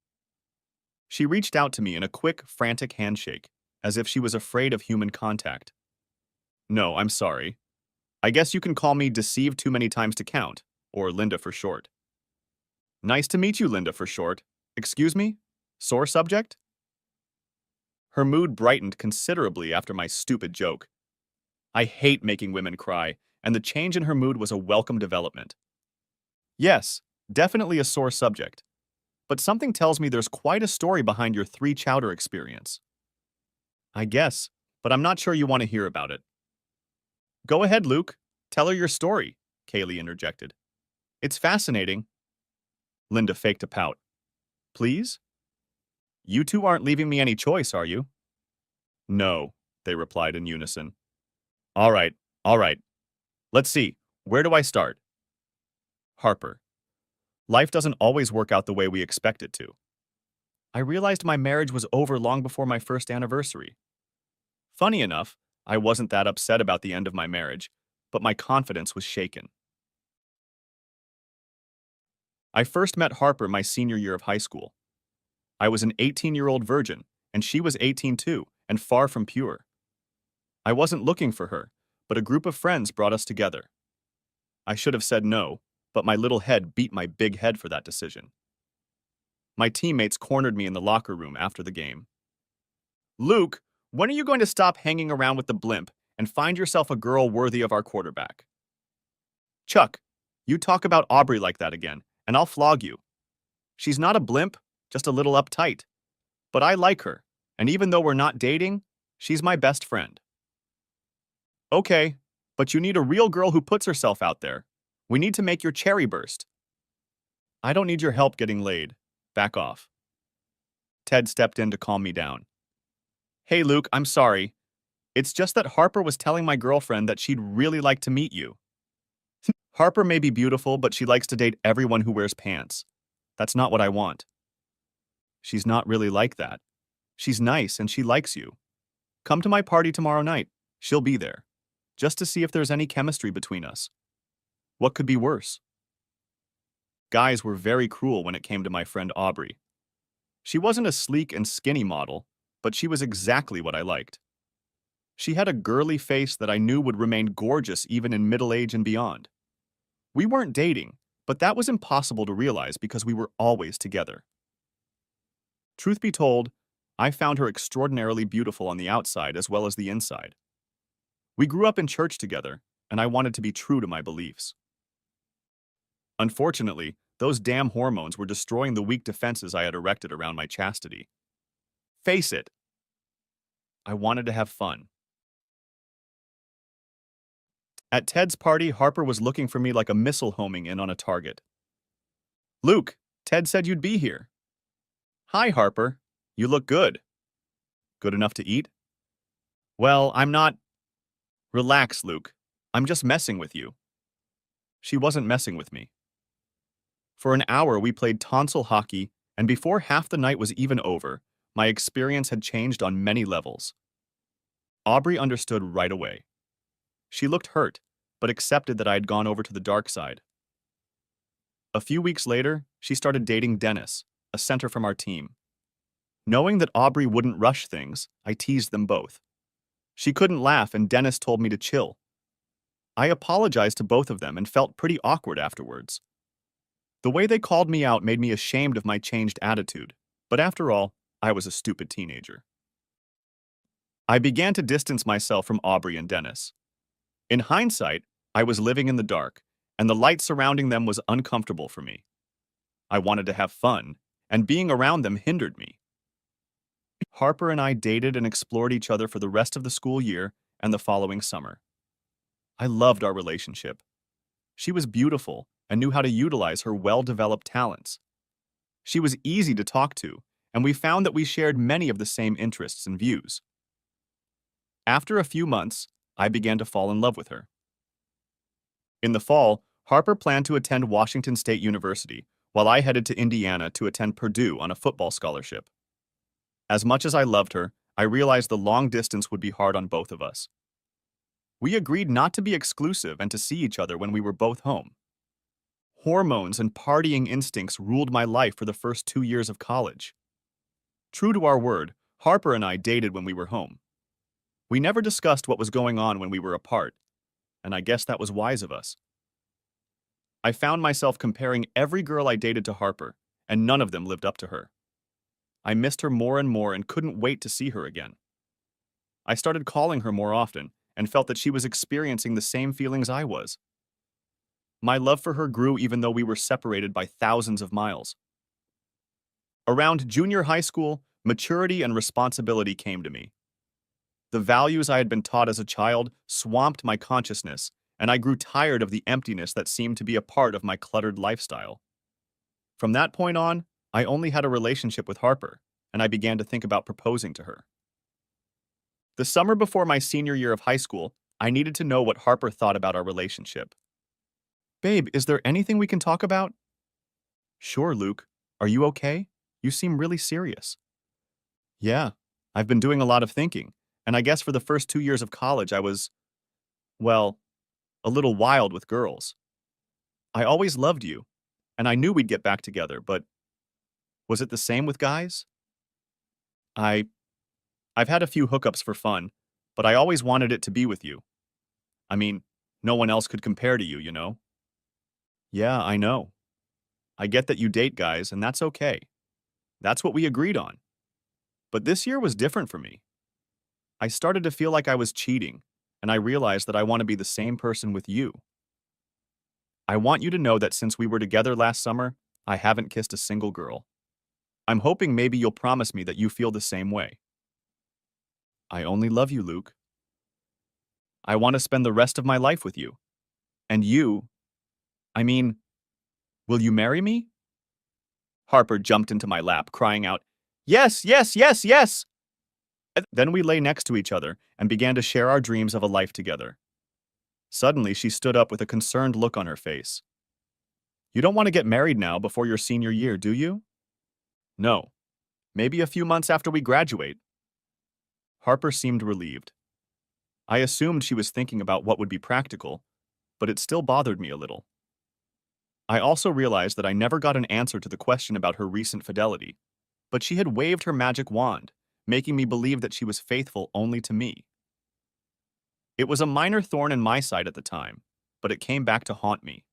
She reached out to me in a quick, frantic handshake, as if she was afraid of human contact. "No, I'm sorry. I guess you can call me Deceived Too Many Times to Count, or Linda for short." "Nice to meet you, Linda for short. Excuse me? Sore subject?" Her mood brightened considerably after my stupid joke. I hate making women cry, and the change in her mood was a welcome development. "Yes, definitely a sore subject. But something tells me there's quite a story behind your 3 chowder experience." "I guess, but I'm not sure you want to hear about it." "Go ahead, Luke. Tell her your story," Kaylee interjected. "It's fascinating." Linda faked a pout. "Please?" "You two aren't leaving me any choice, are you?" "No," they replied in unison. All right. Let's see. Where do I start?" "Harper. Life doesn't always work out the way we expect it to. I realized my marriage was over long before my first anniversary. Funny enough, I wasn't that upset about the end of my marriage, but my confidence was shaken. I first met Harper my senior year of high school. I was an 18-year-old virgin, and she was 18 too, and far from pure. I wasn't looking for her, but a group of friends brought us together. I should have said no, but my little head beat my big head for that decision. My teammates cornered me in the locker room after the game. "Luke, when are you going to stop hanging around with the blimp and find yourself a girl worthy of our quarterback?" "Chuck, you talk about Aubrey like that again, and I'll flog you. She's not a blimp, just a little uptight. But I like her, and even though we're not dating, she's my best friend." "Okay, but you need a real girl who puts herself out there. We need to make your cherry burst." "I don't need your help getting laid. Back off." Ted stepped in to calm me down. "Hey, Luke, I'm sorry. It's just that Harper was telling my girlfriend that she'd really like to meet you. Harper may be beautiful, but she likes to date everyone who wears pants. That's not what I want." "She's not really like that. She's nice and she likes you. Come to my party tomorrow night. She'll be there. Just to see if there's any chemistry between us. What could be worse?" Guys were very cruel when it came to my friend Aubrey. She wasn't a sleek and skinny model, but she was exactly what I liked. She had a girly face that I knew would remain gorgeous even in middle age and beyond. We weren't dating, But that was impossible to realize because we were always together. Truth be told, I found her extraordinarily beautiful on the outside as well as the inside. We grew up in church together, and I wanted to be true to my beliefs. Unfortunately, those damn hormones were destroying the weak defenses I had erected around my chastity. Face it, I wanted to have fun. At Ted's party, Harper was looking for me like a missile homing in on a target. Luke, Ted said you'd be here. Hi, Harper. You look good. Good enough to eat? Well, I'm not. Relax, Luke. I'm just messing with you. She wasn't messing with me. For an hour, we played tonsil hockey, and before half the night was even over, my experience had changed on many levels. Aubrey understood right away. She looked hurt, but accepted that I had gone over to the dark side. A few weeks later, she started dating Dennis, a center from our team. Knowing that Aubrey wouldn't rush things, I teased them both. She couldn't laugh, and Dennis told me to chill. I apologized to both of them and felt pretty awkward afterwards. The way they called me out made me ashamed of my changed attitude, but after all, I was a stupid teenager. I began to distance myself from Aubrey and Dennis. In hindsight, I was living in the dark, and the light surrounding them was uncomfortable for me. I wanted to have fun, and being around them hindered me. Harper and I dated and explored each other for the rest of the school year and the following summer. I loved our relationship. She was beautiful and knew how to utilize her well-developed talents. She was easy to talk to, and we found that we shared many of the same interests and views. After a few months, I began to fall in love with her. In the fall, Harper planned to attend Washington State University, while I headed to Indiana to attend Purdue on a football scholarship. As much as I loved her, I realized the long distance would be hard on both of us. We agreed not to be exclusive and to see each other when we were both home. Hormones and partying instincts ruled my life for the first 2 years of college. True to our word, Harper and I dated when we were home. We never discussed what was going on when we were apart, and I guess that was wise of us. I found myself comparing every girl I dated to Harper, and none of them lived up to her. I missed her more and more and couldn't wait to see her again. I started calling her more often and felt that she was experiencing the same feelings I was. My love for her grew even though we were separated by thousands of miles. Around junior high school, maturity and responsibility came to me. The values I had been taught as a child swamped my consciousness, and I grew tired of the emptiness that seemed to be a part of my cluttered lifestyle. From that point on, I only had a relationship with Harper, and I began to think about proposing to her. The summer before my senior year of high school, I needed to know what Harper thought about our relationship. Babe, is there anything we can talk about? Sure, Luke. Are you okay? You seem really serious. Yeah, I've been doing a lot of thinking, and I guess for the first 2 years of college I was, well, a little wild with girls. I always loved you, and I knew we'd get back together, but was it the same with guys? I I've had a few hookups for fun, but I always wanted it to be with you. I mean, no one else could compare to you, you know? Yeah, I know. I get that you date guys, and that's okay. That's what we agreed on. But this year was different for me. I started to feel like I was cheating, and I realized that I want to be the same person with you. I want you to know that since we were together last summer, I haven't kissed a single girl. I'm hoping maybe you'll promise me that you feel the same way. I only love you, Luke. I want to spend the rest of my life with you. And you, I mean, will you marry me? Harper jumped into my lap, crying out, Yes, yes, yes, yes! Then we lay next to each other and began to share our dreams of a life together. Suddenly, she stood up with a concerned look on her face. You don't want to get married now before your senior year, do you? No. Maybe a few months after we graduate. Harper seemed relieved. I assumed she was thinking about what would be practical, but it still bothered me a little. I also realized that I never got an answer to the question about her recent fidelity, but she had waved her magic wand, making me believe that she was faithful only to me. It was a minor thorn in my side at the time, but it came back to haunt me.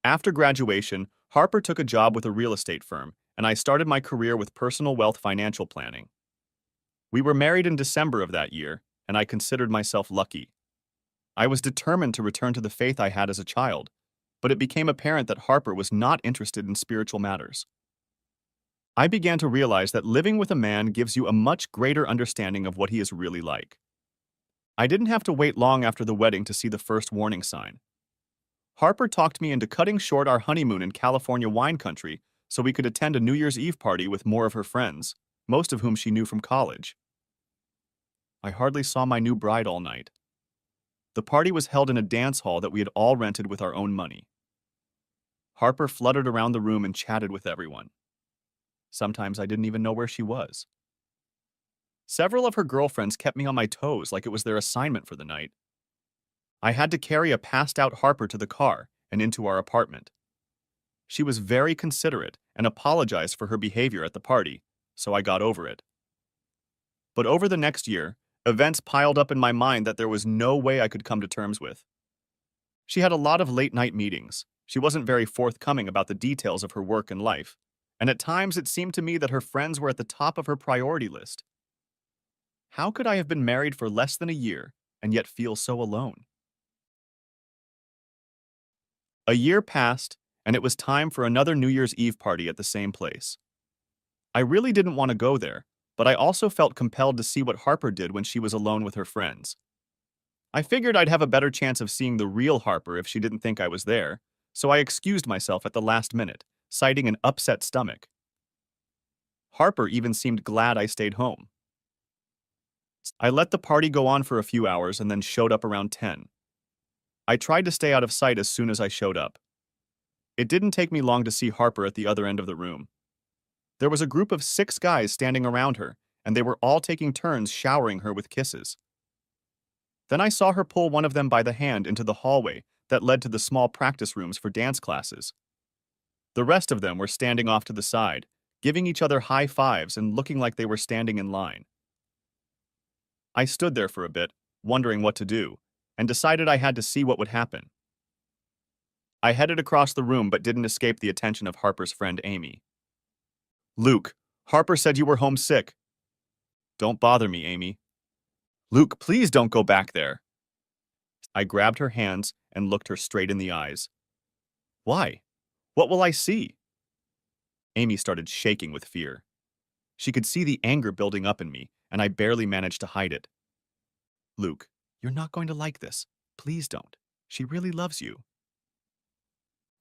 After graduation, Harper took a job with a real estate firm, and I started my career with personal wealth financial planning. We were married in December of that year, and I considered myself lucky. I was determined to return to the faith I had as a child, but it became apparent that Harper was not interested in spiritual matters. I began to realize that living with a man gives you a much greater understanding of what he is really like. I didn't have to wait long after the wedding to see the first warning sign. Harper talked me into cutting short our honeymoon in California wine country so we could attend a New Year's Eve party with more of her friends, most of whom she knew from college. I hardly saw my new bride all night. The party was held in a dance hall that we had all rented with our own money. Harper fluttered around the room and chatted with everyone. Sometimes I didn't even know where she was. Several of her girlfriends kept me on my toes like it was their assignment for the night. I had to carry a passed-out Harper to the car and into our apartment. She was very considerate and apologized for her behavior at the party, so I got over it. But over the next year, events piled up in my mind that there was no way I could come to terms with. She had a lot of late-night meetings. She wasn't very forthcoming about the details of her work and life, and at times it seemed to me that her friends were at the top of her priority list. How could I have been married for less than a year and yet feel so alone? A year passed, and it was time for another New Year's Eve party at the same place. I really didn't want to go there, but I also felt compelled to see what Harper did when she was alone with her friends. I figured I'd have a better chance of seeing the real Harper if she didn't think I was there, so I excused myself at the last minute, citing an upset stomach. Harper even seemed glad I stayed home. I let the party go on for a few hours and then showed up around 10. I tried to stay out of sight as soon as I showed up. It didn't take me long to see Harper at the other end of the room. There was a group of 6 guys standing around her, and they were all taking turns showering her with kisses. Then I saw her pull one of them by the hand into the hallway that led to the small practice rooms for dance classes. The rest of them were standing off to the side, giving each other high fives and looking like they were standing in line. I stood there for a bit, wondering what to do, and decided I had to see what would happen. I headed across the room but didn't escape the attention of Harper's friend Amy. "Luke, Harper said you were homesick." "Don't bother me, Amy." "Luke, please don't go back there." I grabbed her hands and looked her straight in the eyes. "Why? What will I see?" Amy started shaking with fear. She could see the anger building up in me, and I barely managed to hide it. "Luke, you're not going to like this. Please don't. She really loves you."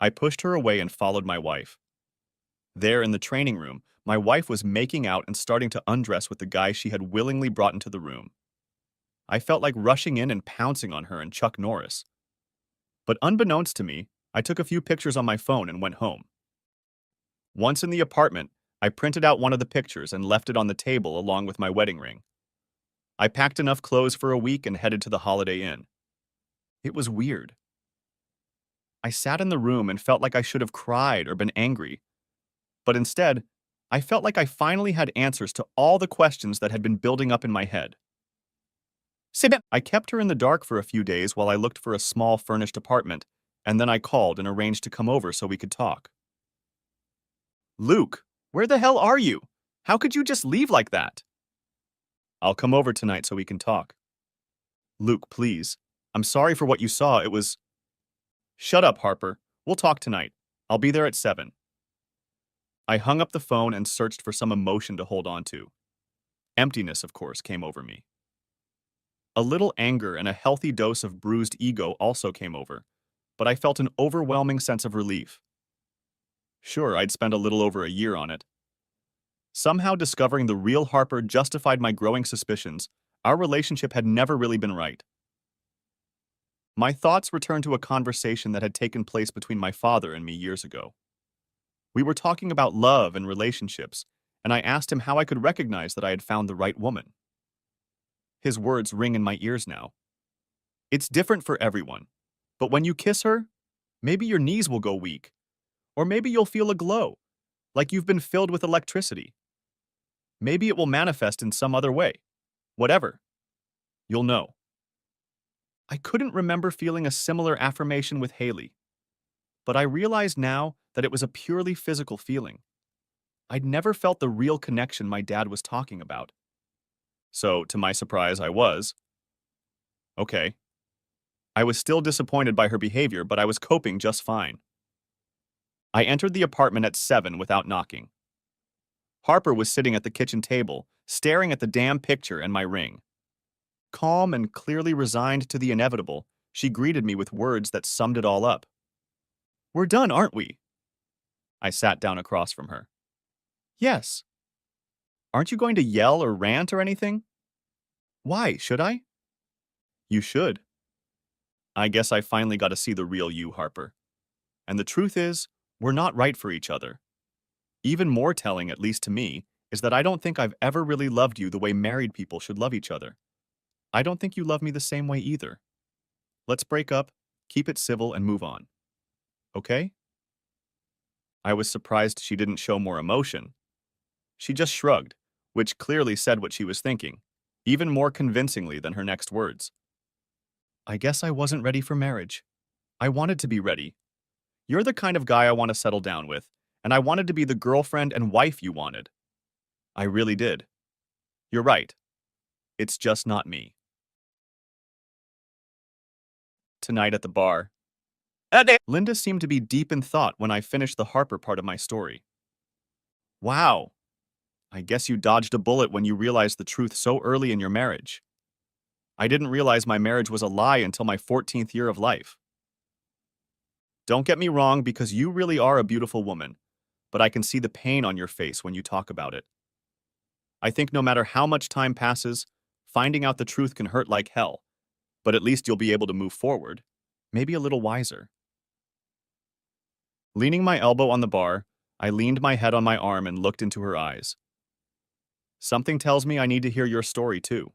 I pushed her away and followed my wife. There in the training room, my wife was making out and starting to undress with the guy she had willingly brought into the room. I felt like rushing in and pouncing on her and Chuck Norris. But unbeknownst to me, I took a few pictures on my phone and went home. Once in the apartment, I printed out one of the pictures and left it on the table along with my wedding ring. I packed enough clothes for a week and headed to the Holiday Inn. It was weird. I sat in the room and felt like I should have cried or been angry. But instead, I felt like I finally had answers to all the questions that had been building up in my head. I kept her in the dark for a few days while I looked for a small furnished apartment, and then I called and arranged to come over so we could talk. "Luke, where the hell are you? How could you just leave like that?" "I'll come over tonight so we can talk." "Luke, please. I'm sorry for what you saw. It was—" "Shut up, Harper. We'll talk tonight. I'll be there at 7. I hung up the phone and searched for some emotion to hold on to. Emptiness, of course, came over me. A little anger and a healthy dose of bruised ego also came over, but I felt an overwhelming sense of relief. Sure, I'd spent a little over a year on it. Somehow discovering the real Harper justified my growing suspicions. Our relationship had never really been right. My thoughts returned to a conversation that had taken place between my father and me years ago. We were talking about love and relationships, and I asked him how I could recognize that I had found the right woman. His words ring in my ears now. "It's different for everyone, but when you kiss her, maybe your knees will go weak, or maybe you'll feel a glow, like you've been filled with electricity. Maybe it will manifest in some other way. Whatever. You'll know." I couldn't remember feeling a similar affirmation with Haley. but I realized now that it was a purely physical feeling. I'd never felt the real connection my dad was talking about. So, to my surprise, I was. Okay. I was still disappointed by her behavior, but I was coping just fine. I entered the apartment at 7 without knocking. Harper was sitting at the kitchen table, staring at the damn picture and my ring. Calm and clearly resigned to the inevitable, she greeted me with words that summed it all up. "We're done, aren't we?" I sat down across from her. "Yes." "Aren't you going to yell or rant or anything?" "Why, should I?" "You should." I guess I finally got to see the real you, Harper. And the truth is, we're not right for each other. Even more telling, at least to me, is that I don't think I've ever really loved you the way married people should love each other. I don't think you love me the same way either. Let's break up, keep it civil, and move on. Okay? I was surprised she didn't show more emotion. She just shrugged, which clearly said what she was thinking, even more convincingly than her next words. I guess I wasn't ready for marriage. I wanted to be ready. You're the kind of guy I want to settle down with, and I wanted to be the girlfriend and wife you wanted. I really did. You're right. It's just not me. Tonight at the bar, Linda seemed to be deep in thought when I finished the Harper part of my story. Wow, I guess you dodged a bullet when you realized the truth so early in your marriage. I didn't realize my marriage was a lie until my 14th year of life. Don't get me wrong, because you really are a beautiful woman, but I can see the pain on your face when you talk about it. I think no matter how much time passes, finding out the truth can hurt like hell, but at least you'll be able to move forward, maybe a little wiser. Leaning my elbow on the bar, I leaned my head on my arm and looked into her eyes. Something tells me I need to hear your story too.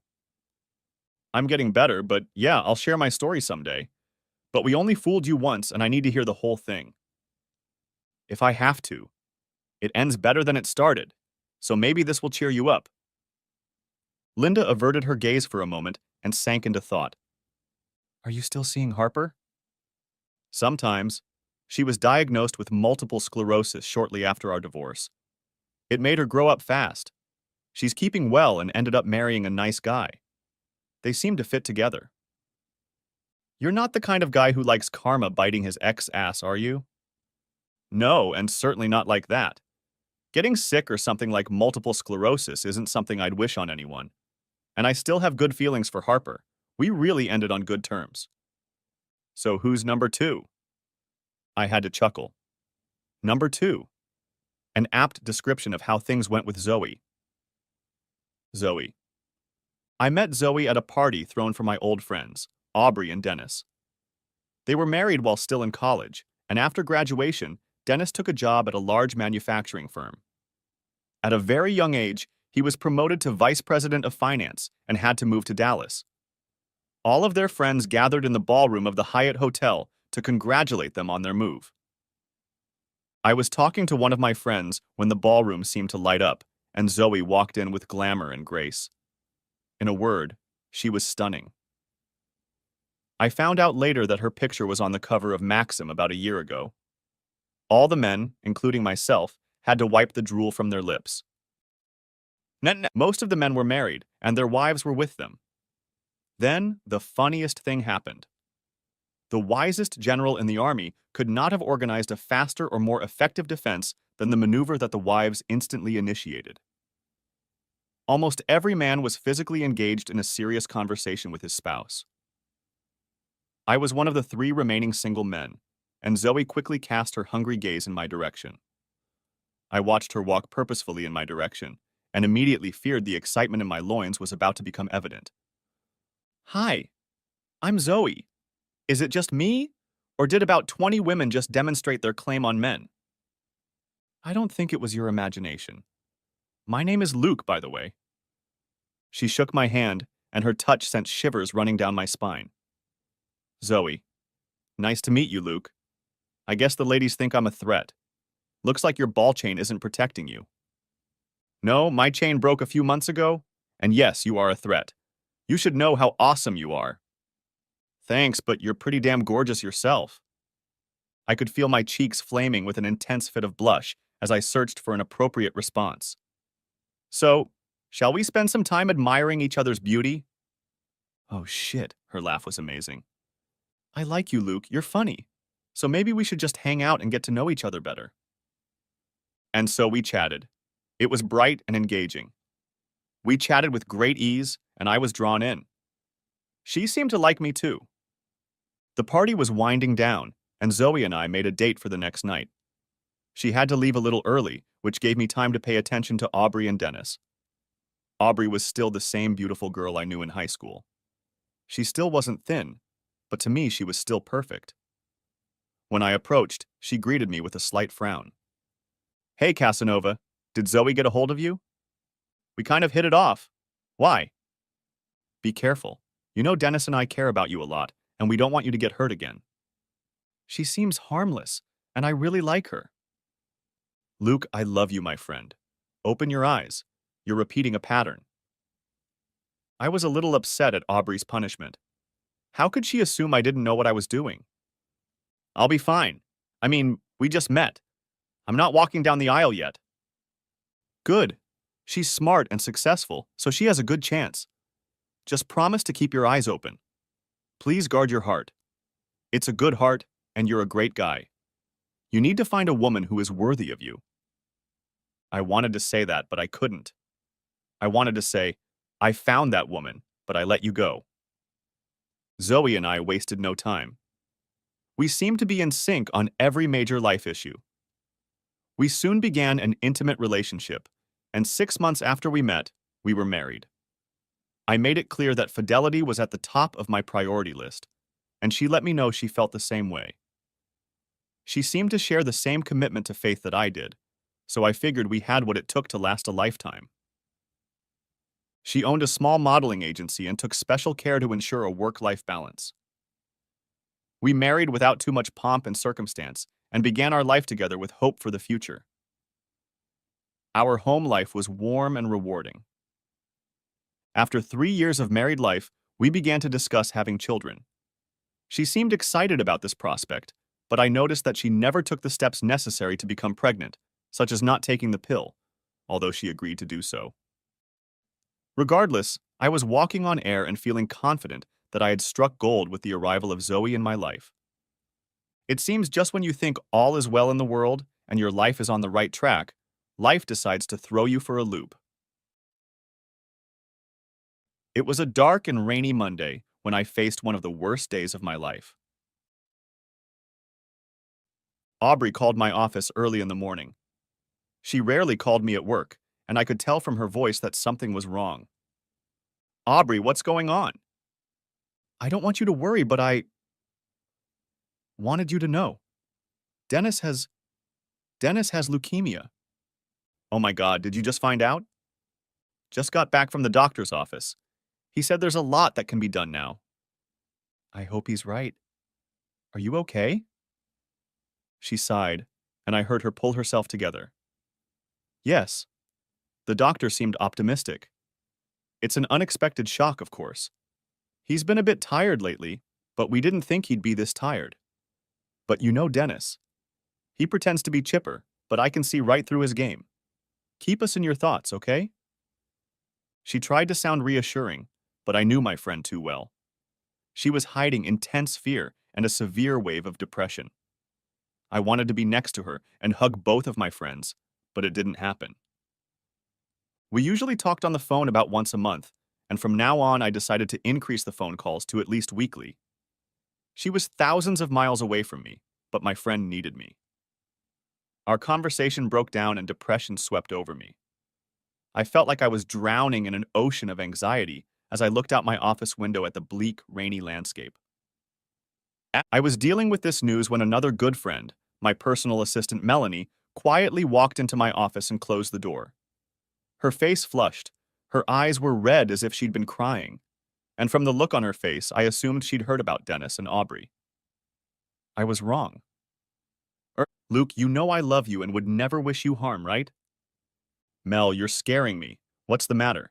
I'm getting better, but yeah, I'll share my story someday. But we only fooled you once, and I need to hear the whole thing. If I have to. It ends better than it started, so maybe this will cheer you up. Linda averted her gaze for a moment and sank into thought. Are you still seeing Harper? Sometimes. She was diagnosed with multiple sclerosis shortly after our divorce. It made her grow up fast. She's keeping well and ended up marrying a nice guy. They seem to fit together. You're not the kind of guy who likes karma biting his ex ass, are you? No, and certainly not like that. Getting sick or something like multiple sclerosis isn't something I'd wish on anyone. And I still have good feelings for Harper. We really ended on good terms. So who's number 2? I had to chuckle. Number 2. An apt description of how things went with Zoe. Zoe. I met Zoe at a party thrown for my old friends, Aubrey and Dennis. They were married while still in college, and after graduation, Dennis took a job at a large manufacturing firm. At a very young age, he was promoted to vice president of finance and had to move to Dallas. All of their friends gathered in the ballroom of the Hyatt Hotel to congratulate them on their move. I was talking to one of my friends when the ballroom seemed to light up, and Zoe walked in with glamour and grace. In a word, she was stunning. I found out later that her picture was on the cover of Maxim about a year ago. All the men, including myself, had to wipe the drool from their lips. Most of the men were married, and their wives were with them. Then, the funniest thing happened. The wisest general in the army could not have organized a faster or more effective defense than the maneuver that the wives instantly initiated. Almost every man was physically engaged in a serious conversation with his spouse. I was one of the 3 remaining single men, and Zoe quickly cast her hungry gaze in my direction. I watched her walk purposefully in my direction, and immediately feared the excitement in my loins was about to become evident. Hi, I'm Zoe. Is it just me, or did about 20 women just demonstrate their claim on men? I don't think it was your imagination. My name is Luke, by the way. She shook my hand, and her touch sent shivers running down my spine. Zoe. Nice to meet you, Luke. I guess the ladies think I'm a threat. Looks like your ball chain isn't protecting you. No, my chain broke a few months ago, and yes, you are a threat. You should know how awesome you are. Thanks, but you're pretty damn gorgeous yourself. I could feel my cheeks flaming with an intense fit of blush as I searched for an appropriate response. So, shall we spend some time admiring each other's beauty? Oh shit, her laugh was amazing. I like you, Luke. You're funny. So maybe we should just hang out and get to know each other better. And so we chatted. It was bright and engaging. We chatted with great ease, and I was drawn in. She seemed to like me too. The party was winding down, and Zoe and I made a date for the next night. She had to leave a little early, which gave me time to pay attention to Aubrey and Dennis. Aubrey was still the same beautiful girl I knew in high school. She still wasn't thin, but to me she was still perfect. When I approached, she greeted me with a slight frown. Hey, Casanova, did Zoe get a hold of you? We kind of hit it off. Why? Be careful. You know Dennis and I care about you a lot, and we don't want you to get hurt again. She seems harmless, and I really like her. Luke, I love you, my friend. Open your eyes. You're repeating a pattern. I was a little upset at Aubrey's punishment. How could she assume I didn't know what I was doing? I'll be fine. I mean, we just met. I'm not walking down the aisle yet. Good. She's smart and successful, so she has a good chance. Just promise to keep your eyes open. Please guard your heart. It's a good heart, and you're a great guy. You need to find a woman who is worthy of you. I wanted to say that, but I couldn't. I wanted to say, I found that woman, but I let you go. Zoe and I wasted no time. We seemed to be in sync on every major life issue. We soon began an intimate relationship, and 6 months after we met, we were married. I made it clear that fidelity was at the top of my priority list, and she let me know she felt the same way. She seemed to share the same commitment to faith that I did, so I figured we had what it took to last a lifetime. She owned a small modeling agency and took special care to ensure a work-life balance. We married without too much pomp and circumstance and began our life together with hope for the future. Our home life was warm and rewarding. After 3 years of married life, we began to discuss having children. She seemed excited about this prospect, but I noticed that she never took the steps necessary to become pregnant, such as not taking the pill, although she agreed to do so. Regardless, I was walking on air and feeling confident that I had struck gold with the arrival of Zoe in my life. It seems just when you think all is well in the world and your life is on the right track, life decides to throw you for a loop. It was a dark and rainy Monday when I faced one of the worst days of my life. Aubrey called my office early in the morning. She rarely called me at work, and I could tell from her voice that something was wrong. Aubrey, what's going on? I don't want you to worry, but I wanted you to know. Dennis has leukemia. Oh my God, did you just find out? Just got back from the doctor's office. He said there's a lot that can be done now. I hope he's right. Are you okay? She sighed, and I heard her pull herself together. Yes. The doctor seemed optimistic. It's an unexpected shock, of course. He's been a bit tired lately, but we didn't think he'd be this tired. But you know Dennis. He pretends to be chipper, but I can see right through his game. Keep us in your thoughts, okay? She tried to sound reassuring, but I knew my friend too well. She was hiding intense fear and a severe wave of depression. I wanted to be next to her and hug both of my friends, but it didn't happen. We usually talked on the phone about once a month, and from now on I decided to increase the phone calls to at least weekly. She was thousands of miles away from me, but my friend needed me. Our conversation broke down and depression swept over me. I felt like I was drowning in an ocean of anxiety as I looked out my office window at the bleak, rainy landscape. I was dealing with this news when another good friend, my personal assistant Melanie, quietly walked into my office and closed the door. Her face flushed. Her eyes were red as if she'd been crying. And from the look on her face, I assumed she'd heard about Dennis and Aubrey. I was wrong. Luke, you know I love you and would never wish you harm, right? Mel, you're scaring me. What's the matter?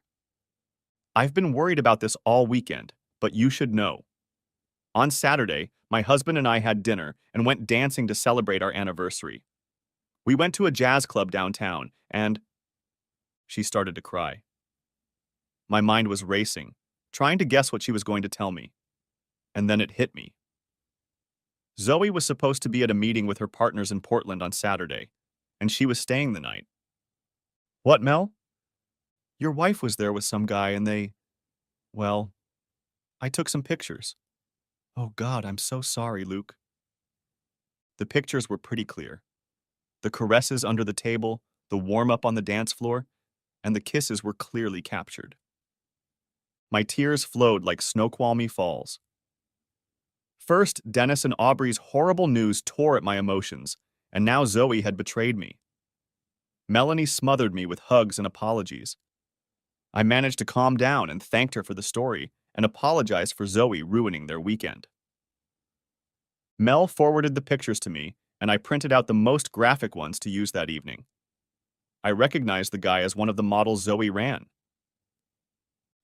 I've been worried about this all weekend, but you should know. On Saturday, my husband and I had dinner and went dancing to celebrate our anniversary. We went to a jazz club downtown, and she started to cry. My mind was racing, trying to guess what she was going to tell me. And then it hit me. Zoe was supposed to be at a meeting with her partners in Portland on Saturday, and she was staying the night. What, Mel? Your wife was there with some guy and well, I took some pictures. Oh God, I'm so sorry, Luke. The pictures were pretty clear. The caresses under the table, the warm-up on the dance floor, and the kisses were clearly captured. My tears flowed like Snoqualmie Falls. First, Dennis and Aubrey's horrible news tore at my emotions, and now Zoe had betrayed me. Melanie smothered me with hugs and apologies. I managed to calm down and thanked her for the story and apologized for Zoe ruining their weekend. Mel forwarded the pictures to me, and I printed out the most graphic ones to use that evening. I recognized the guy as one of the models Zoe ran.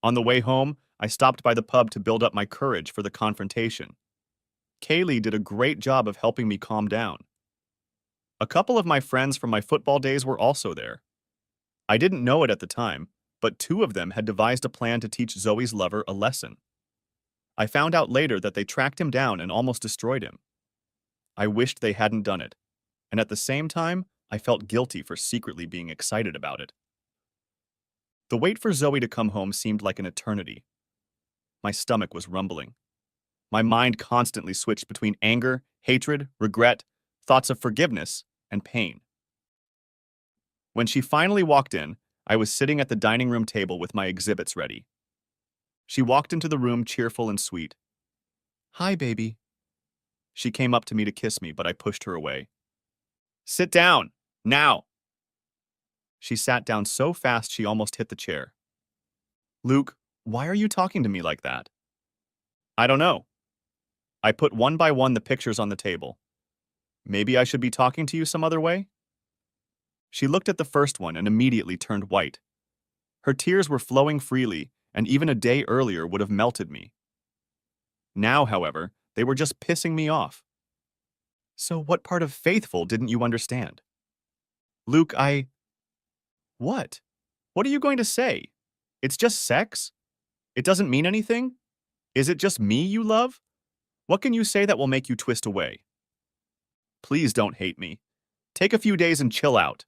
On the way home, I stopped by the pub to build up my courage for the confrontation. Kaylee did a great job of helping me calm down. A couple of my friends from my football days were also there. I didn't know it at the time, but two of them had devised a plan to teach Zoe's lover a lesson. I found out later that they tracked him down and almost destroyed him. I wished they hadn't done it, and at the same time, I felt guilty for secretly being excited about it. The wait for Zoe to come home seemed like an eternity. My stomach was rumbling. My mind constantly switched between anger, hatred, regret, thoughts of forgiveness, and pain. When she finally walked in, I was sitting at the dining room table with my exhibits ready. She walked into the room cheerful and sweet. "Hi, baby." She came up to me to kiss me, but I pushed her away. "Sit down, now." She sat down so fast she almost hit the chair. "Luke, why are you talking to me like that?" "I don't know." I put one by one the pictures on the table. "Maybe I should be talking to you some other way?" She looked at the first one and immediately turned white. Her tears were flowing freely, and even a day earlier would have melted me. Now, however, they were just pissing me off. "So what part of faithful didn't you understand?" "Luke, What? What are you going to say? It's just sex? It doesn't mean anything? Is it just me you love? What can you say that will make you twist away?" "Please don't hate me. Take a few days and chill out.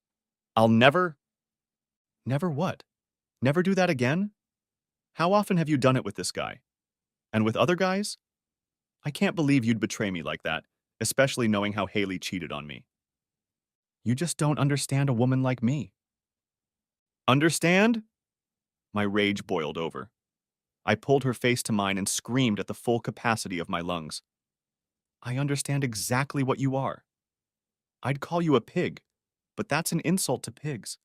I'll never..." "Never what? Never do that again? How often have you done it with this guy? And with other guys? I can't believe you'd betray me like that, especially knowing how Haley cheated on me. You just don't understand a woman like me." "Understand?" My rage boiled over. I pulled her face to mine and screamed at the full capacity of my lungs. "I understand exactly what you are. I'd call you a pig, but that's an insult to pigs.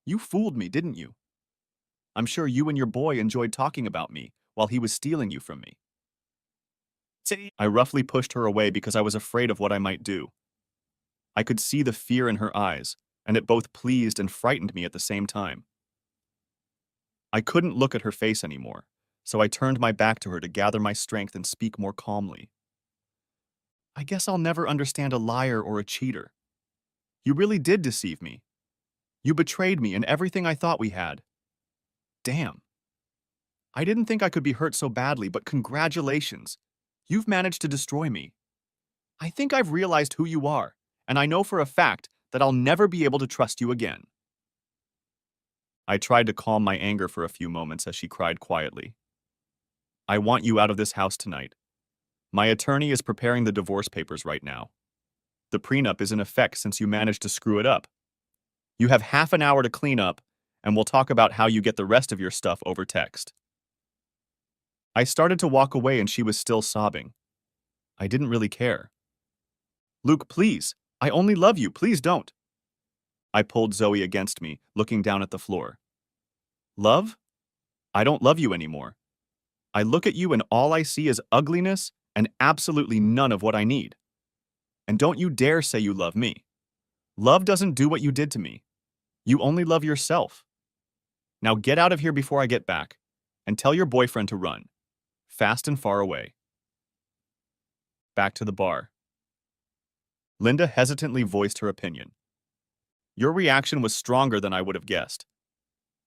You fooled me, didn't you? I'm sure you and your boy enjoyed talking about me while he was stealing you from me." I roughly pushed her away because I was afraid of what I might do. I could see the fear in her eyes, and it both pleased and frightened me at the same time. I couldn't look at her face anymore, so I turned my back to her to gather my strength and speak more calmly. "I guess I'll never understand a liar or a cheater. You really did deceive me. You betrayed me and everything I thought we had. Damn. I didn't think I could be hurt so badly, but congratulations. You've managed to destroy me. I think I've realized who you are, and I know for a fact that I'll never be able to trust you again." I tried to calm my anger for a few moments as she cried quietly. "I want you out of this house tonight. My attorney is preparing the divorce papers right now. The prenup is in effect since you managed to screw it up. You have half an hour to clean up, and we'll talk about how you get the rest of your stuff over text." I started to walk away and she was still sobbing. I didn't really care. "Luke, please. I only love you. Please don't." I pulled Zoe against me, looking down at the floor. "Love? I don't love you anymore. I look at you and all I see is ugliness and absolutely none of what I need. And don't you dare say you love me. Love doesn't do what you did to me. You only love yourself. Now get out of here before I get back, and tell your boyfriend to run. Fast and far away." back to the bar. Linda hesitantly voiced her opinion. Your reaction was stronger than I would have guessed.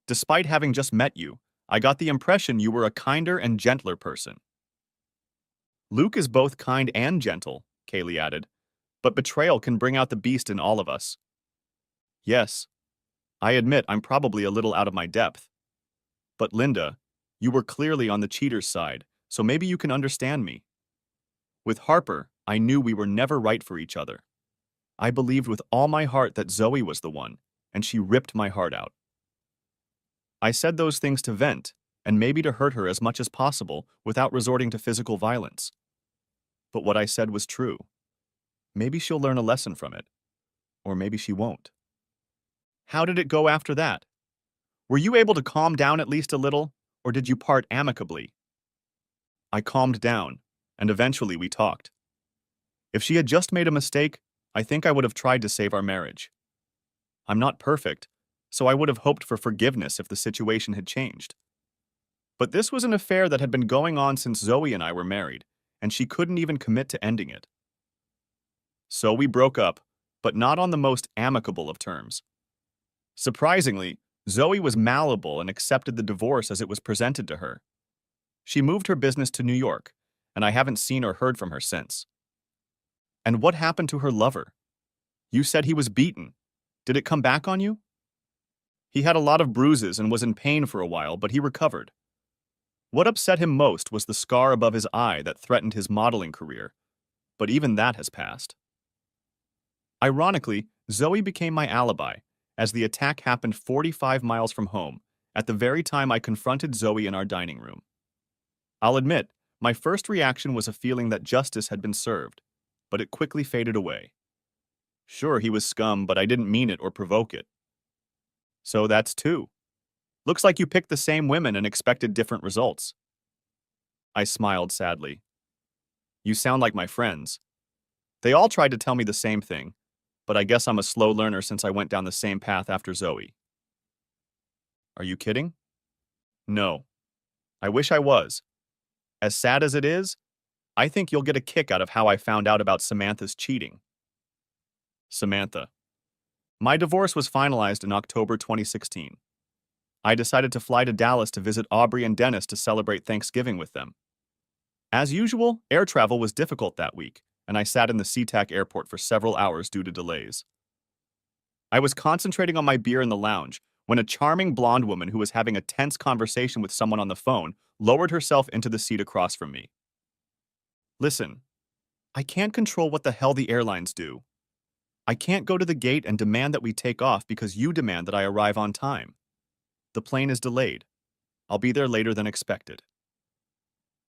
Despite having just met you, I got the impression you were a kinder and gentler person. Luke is both kind and gentle, Kaylee added, but betrayal can bring out the beast in all of us. Yes, I admit I'm probably a little out of my depth. But Linda, you were clearly on the cheater's side, so maybe you can understand me. With Harper, I knew we were never right for each other. I believed with all my heart that Zoe was the one, and she ripped my heart out. I said those things to vent, and maybe to hurt her as much as possible without resorting to physical violence. But what I said was true. Maybe she'll learn a lesson from it. Or maybe she won't. How did it go after that? Were you able to calm down at least a little, or did you part amicably? I calmed down, and eventually we talked. If she had just made a mistake, I think I would have tried to save our marriage. I'm not perfect, so I would have hoped for forgiveness if the situation had changed. But this was an affair that had been going on since Zoe and I were married, and she couldn't even commit to ending it. So we broke up, but not on the most amicable of terms. Surprisingly, Zoe was malleable and accepted the divorce as it was presented to her. She moved her business to New York, and I haven't seen or heard from her since. And what happened to her lover? You said he was beaten. Did it come back on you? He had a lot of bruises and was in pain for a while, but he recovered. What upset him most was the scar above his eye that threatened his modeling career, but even that has passed. Ironically, Zoe became my alibi, as the attack happened 45 miles from home, at the very time I confronted Zoe in our dining room. I'll admit, my first reaction was a feeling that justice had been served, but it quickly faded away. Sure, he was scum, but I didn't mean it or provoke it. So that's two. Looks like you picked the same women and expected different results. I smiled sadly. You sound like my friends. They all tried to tell me the same thing, but I guess I'm a slow learner since I went down the same path after Zoe. Are you kidding? No. I wish I was. As sad as it is, I think you'll get a kick out of how I found out about Samantha's cheating. Samantha. My divorce was finalized in October 2016. I decided to fly to Dallas to visit Aubrey and Dennis to celebrate Thanksgiving with them. As usual, air travel was difficult that week, and I sat in the SeaTac airport for several hours due to delays. I was concentrating on my beer in the lounge when a charming blonde woman who was having a tense conversation with someone on the phone lowered herself into the seat across from me. Listen, I can't control what the hell the airlines do. I can't go to the gate and demand that we take off because you demand that I arrive on time. The plane is delayed. I'll be there later than expected.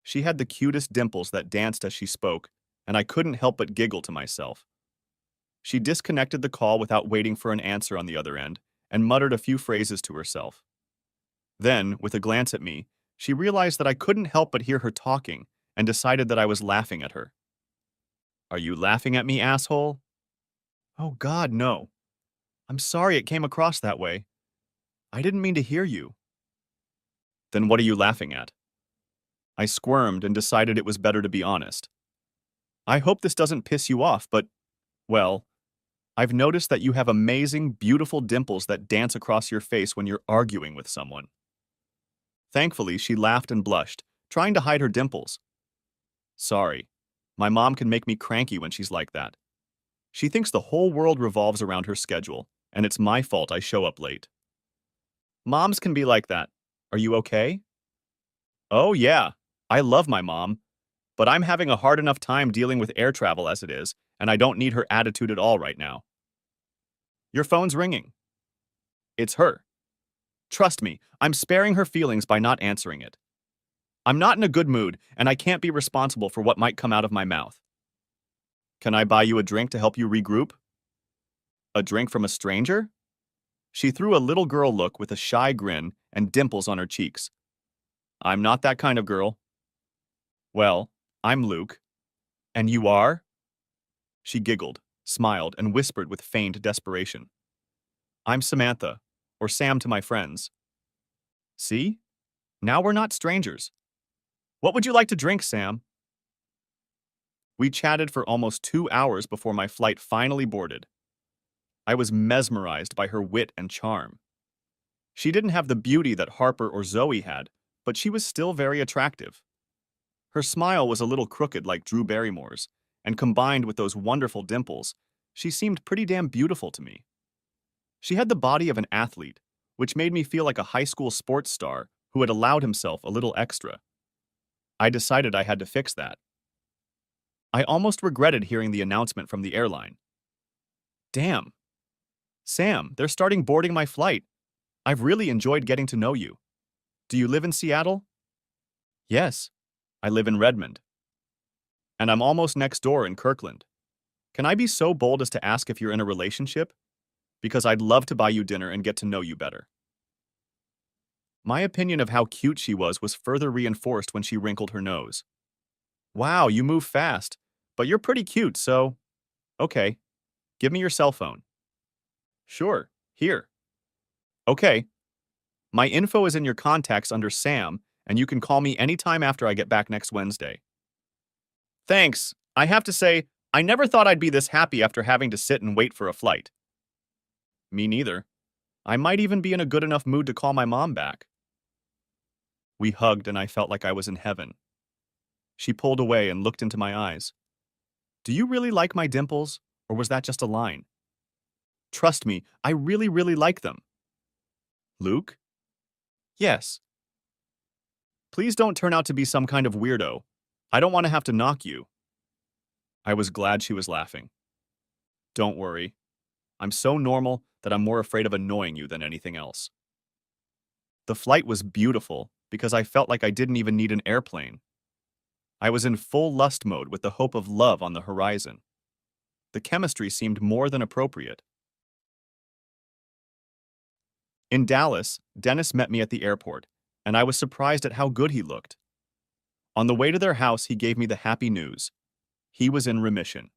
She had the cutest dimples that danced as she spoke, and I couldn't help but giggle to myself. She disconnected the call without waiting for an answer on the other end and muttered a few phrases to herself. Then, with a glance at me, she realized that I couldn't help but hear her talking and decided that I was laughing at her. Are you laughing at me, asshole? Oh God, no. I'm sorry it came across that way. I didn't mean to hear you. Then what are you laughing at? I squirmed and decided it was better to be honest. I hope this doesn't piss you off, but, well, I've noticed that you have amazing, beautiful dimples that dance across your face when you're arguing with someone. Thankfully, she laughed and blushed, trying to hide her dimples. Sorry, my mom can make me cranky when she's like that. She thinks the whole world revolves around her schedule, and it's my fault I show up late. Moms can be like that. Are you okay? Oh yeah, I love my mom, but I'm having a hard enough time dealing with air travel as it is, and I don't need her attitude at all right now. Your phone's ringing. It's her. Trust me, I'm sparing her feelings by not answering it. I'm not in a good mood, and I can't be responsible for what might come out of my mouth. Can I buy you a drink to help you regroup? A drink from a stranger? She threw a little girl look with a shy grin and dimples on her cheeks. I'm not that kind of girl. Well, I'm Luke. And you are? She giggled, smiled, and whispered with feigned desperation. I'm Samantha, or Sam to my friends. See? Now we're not strangers. What would you like to drink, Sam? We chatted for almost 2 hours before my flight finally boarded. I was mesmerized by her wit and charm. She didn't have the beauty that Harper or Zoe had, but she was still very attractive. Her smile was a little crooked like Drew Barrymore's, and combined with those wonderful dimples, she seemed pretty damn beautiful to me. She had the body of an athlete, which made me feel like a high school sports star who had allowed himself a little extra. I decided I had to fix that. I almost regretted hearing the announcement from the airline. Damn. Sam, they're starting boarding my flight. I've really enjoyed getting to know you. Do you live in Seattle? Yes, I live in Redmond. And I'm almost next door in Kirkland. Can I be so bold as to ask if you're in a relationship? Because I'd love to buy you dinner and get to know you better. My opinion of how cute she was further reinforced when she wrinkled her nose. Wow, you move fast, but you're pretty cute, so… Okay, give me your cell phone. Sure, here. Okay. My info is in your contacts under Sam, and you can call me anytime after I get back next Wednesday. Thanks. I have to say, I never thought I'd be this happy after having to sit and wait for a flight. Me neither. I might even be in a good enough mood to call my mom back. We hugged and I felt like I was in heaven. She pulled away and looked into my eyes. Do you really like my dimples, or was that just a line? Trust me, I really, really like them. Luke? Yes. Please don't turn out to be some kind of weirdo. I don't want to have to knock you. I was glad she was laughing. Don't worry. I'm so normal that I'm more afraid of annoying you than anything else. The flight was beautiful because I felt like I didn't even need an airplane. I was in full lust mode with the hope of love on the horizon. The chemistry seemed more than appropriate. In Dallas, Dennis met me at the airport, and I was surprised at how good he looked. On the way to their house, he gave me the happy news. He was in remission.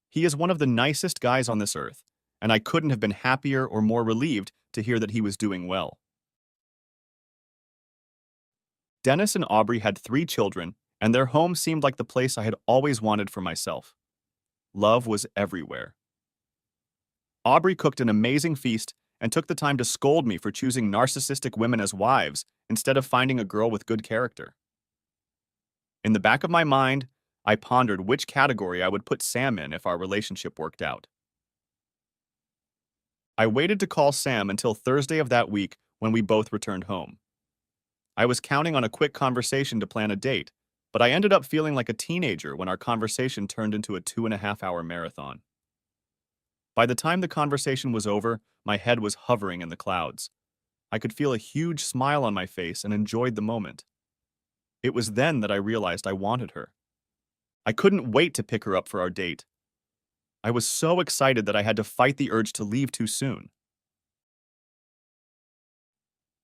He is one of the nicest guys on this earth, and I couldn't have been happier or more relieved to hear that he was doing well. Dennis and Aubrey had 3 children, and their home seemed like the place I had always wanted for myself. Love was everywhere. Aubrey cooked an amazing feast and took the time to scold me for choosing narcissistic women as wives instead of finding a girl with good character. In the back of my mind, I pondered which category I would put Sam in if our relationship worked out. I waited to call Sam until Thursday of that week when we both returned home. I was counting on a quick conversation to plan a date, but I ended up feeling like a teenager when our conversation turned into a 2.5-hour marathon. By the time the conversation was over, my head was hovering in the clouds. I could feel a huge smile on my face and enjoyed the moment. It was then that I realized I wanted her. I couldn't wait to pick her up for our date. I was so excited that I had to fight the urge to leave too soon.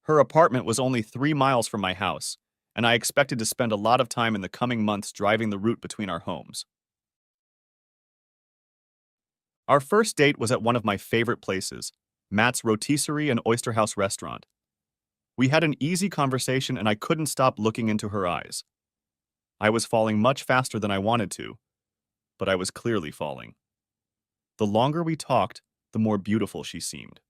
Her apartment was only 3 miles from my house, and I expected to spend a lot of time in the coming months driving the route between our homes. Our first date was at one of my favorite places, Matt's Rotisserie and Oyster House restaurant. We had an easy conversation and I couldn't stop looking into her eyes. I was falling much faster than I wanted to, but I was clearly falling. The longer we talked, the more beautiful she seemed.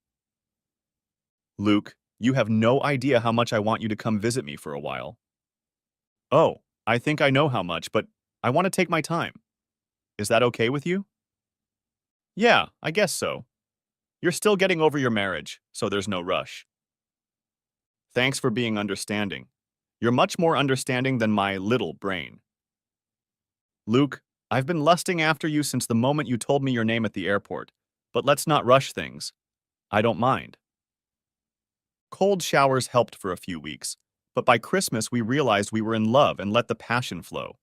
Luke, you have no idea how much I want you to come visit me for a while. Oh, I think I know how much, but I want to take my time. Is that okay with you? Yeah, I guess so. You're still getting over your marriage, so there's no rush. Thanks for being understanding. You're much more understanding than my little brain. Luke, I've been lusting after you since the moment you told me your name at the airport, but let's not rush things. I don't mind. Cold showers helped for a few weeks, but by Christmas we realized we were in love and let the passion flow.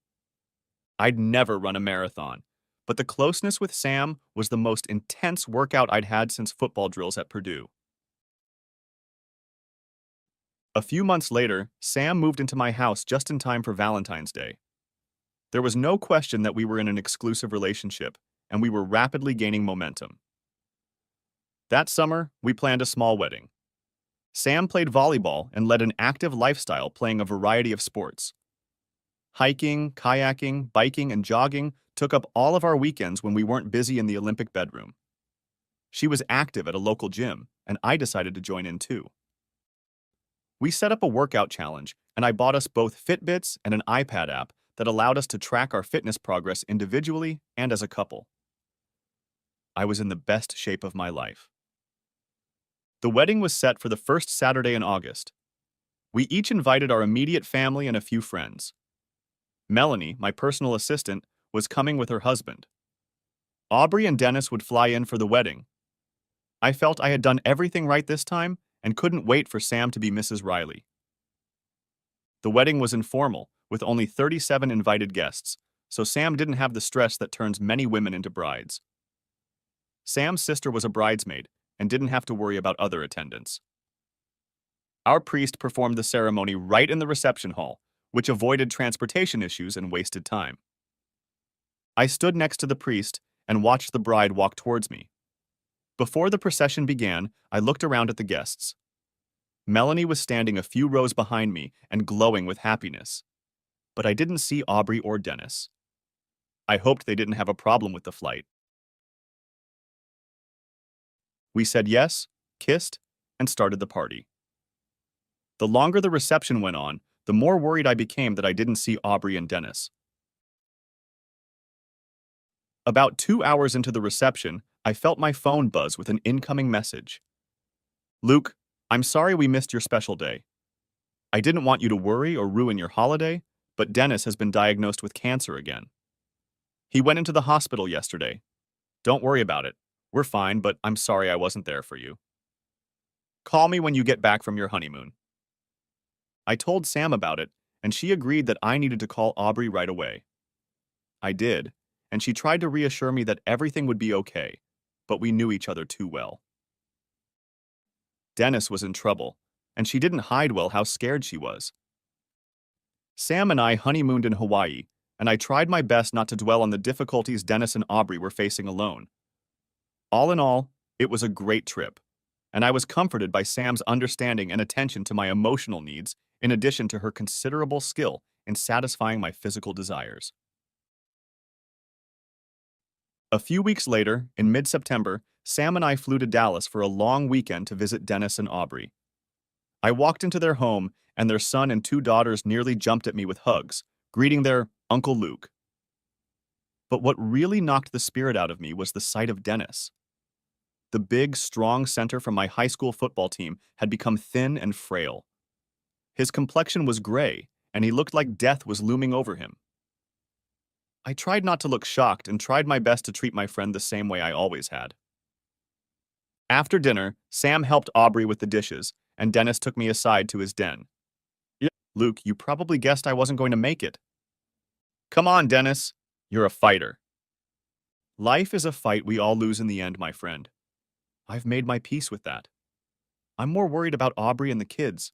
I'd never run a marathon, but the closeness with Sam was the most intense workout I'd had since football drills at Purdue. A few months later, Sam moved into my house just in time for Valentine's Day. There was no question that we were in an exclusive relationship, and we were rapidly gaining momentum. That summer, we planned a small wedding. Sam played volleyball and led an active lifestyle playing a variety of sports. Hiking, kayaking, biking, and jogging took up all of our weekends when we weren't busy in the Olympic bedroom. She was active at a local gym, and I decided to join in too. We set up a workout challenge, and I bought us both Fitbits and an iPad app that allowed us to track our fitness progress individually and as a couple. I was in the best shape of my life. The wedding was set for the first Saturday in August. We each invited our immediate family and a few friends. Melanie, my personal assistant, was coming with her husband. Aubrey and Dennis would fly in for the wedding. I felt I had done everything right this time and couldn't wait for Sam to be Mrs. Riley. The wedding was informal, with only 37 invited guests, so Sam didn't have the stress that turns many women into brides. Sam's sister was a bridesmaid and didn't have to worry about other attendants. Our priest performed the ceremony right in the reception hall, which avoided transportation issues and wasted time. I stood next to the priest and watched the bride walk towards me. Before the procession began, I looked around at the guests. Melanie was standing a few rows behind me and glowing with happiness. But I didn't see Aubrey or Dennis. I hoped they didn't have a problem with the flight. We said yes, kissed, and started the party. The longer the reception went on, the more worried I became that I didn't see Aubrey and Dennis. About 2 hours into the reception, I felt my phone buzz with an incoming message. Luke, I'm sorry we missed your special day. I didn't want you to worry or ruin your holiday, but Dennis has been diagnosed with cancer again. He went into the hospital yesterday. Don't worry about it. We're fine, but I'm sorry I wasn't there for you. Call me when you get back from your honeymoon. I told Sam about it, and she agreed that I needed to call Aubrey right away. I did, and she tried to reassure me that everything would be okay, but we knew each other too well. Dennis was in trouble, and she didn't hide well how scared she was. Sam and I honeymooned in Hawaii, and I tried my best not to dwell on the difficulties Dennis and Aubrey were facing alone. All in all, it was a great trip, and I was comforted by Sam's understanding and attention to my emotional needs, in addition to her considerable skill in satisfying my physical desires. A few weeks later, in mid-September, Sam and I flew to Dallas for a long weekend to visit Dennis and Aubrey. I walked into their home, and their son and 2 daughters nearly jumped at me with hugs, greeting their Uncle Luke. But what really knocked the spirit out of me was the sight of Dennis. The big, strong center from my high school football team had become thin and frail. His complexion was gray, and he looked like death was looming over him. I tried not to look shocked and tried my best to treat my friend the same way I always had. After dinner, Sam helped Aubrey with the dishes, and Dennis took me aside to his den. Luke, you probably guessed I wasn't going to make it. Come on, Dennis. You're a fighter. Life is a fight we all lose in the end, my friend. I've made my peace with that. I'm more worried about Aubrey and the kids.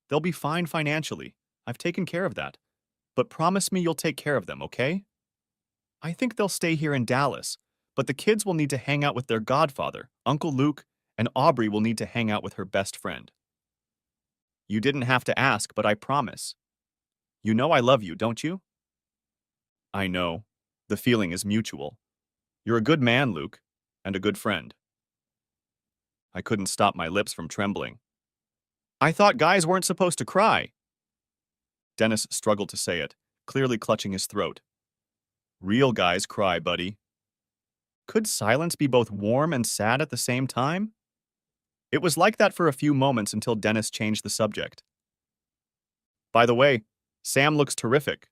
They'll be fine financially. I've taken care of that. But promise me you'll take care of them, okay? I think they'll stay here in Dallas, but the kids will need to hang out with their godfather, Uncle Luke, and Aubrey will need to hang out with her best friend. You didn't have to ask, but I promise. You know I love you, don't you? I know. The feeling is mutual. You're a good man, Luke, and a good friend. I couldn't stop my lips from trembling. I thought guys weren't supposed to cry. Dennis struggled to say it, clearly clutching his throat. Real guys cry, buddy. Could silence be both warm and sad at the same time? It was like that for a few moments until Dennis changed the subject. By the way, Sam looks terrific.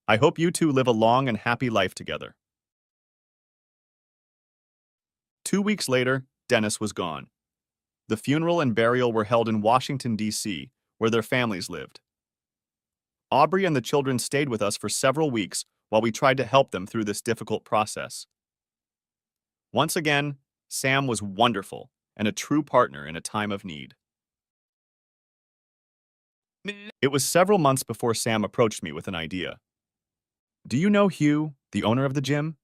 I hope you two live a long and happy life together. 2 weeks later, Dennis was gone. The funeral and burial were held in Washington, D.C., where their families lived. Aubrey and the children stayed with us for several weeks while we tried to help them through this difficult process. Once again, Sam was wonderful and a true partner in a time of need. It was several months before Sam approached me with an idea. Do you know Hugh, the owner of the gym?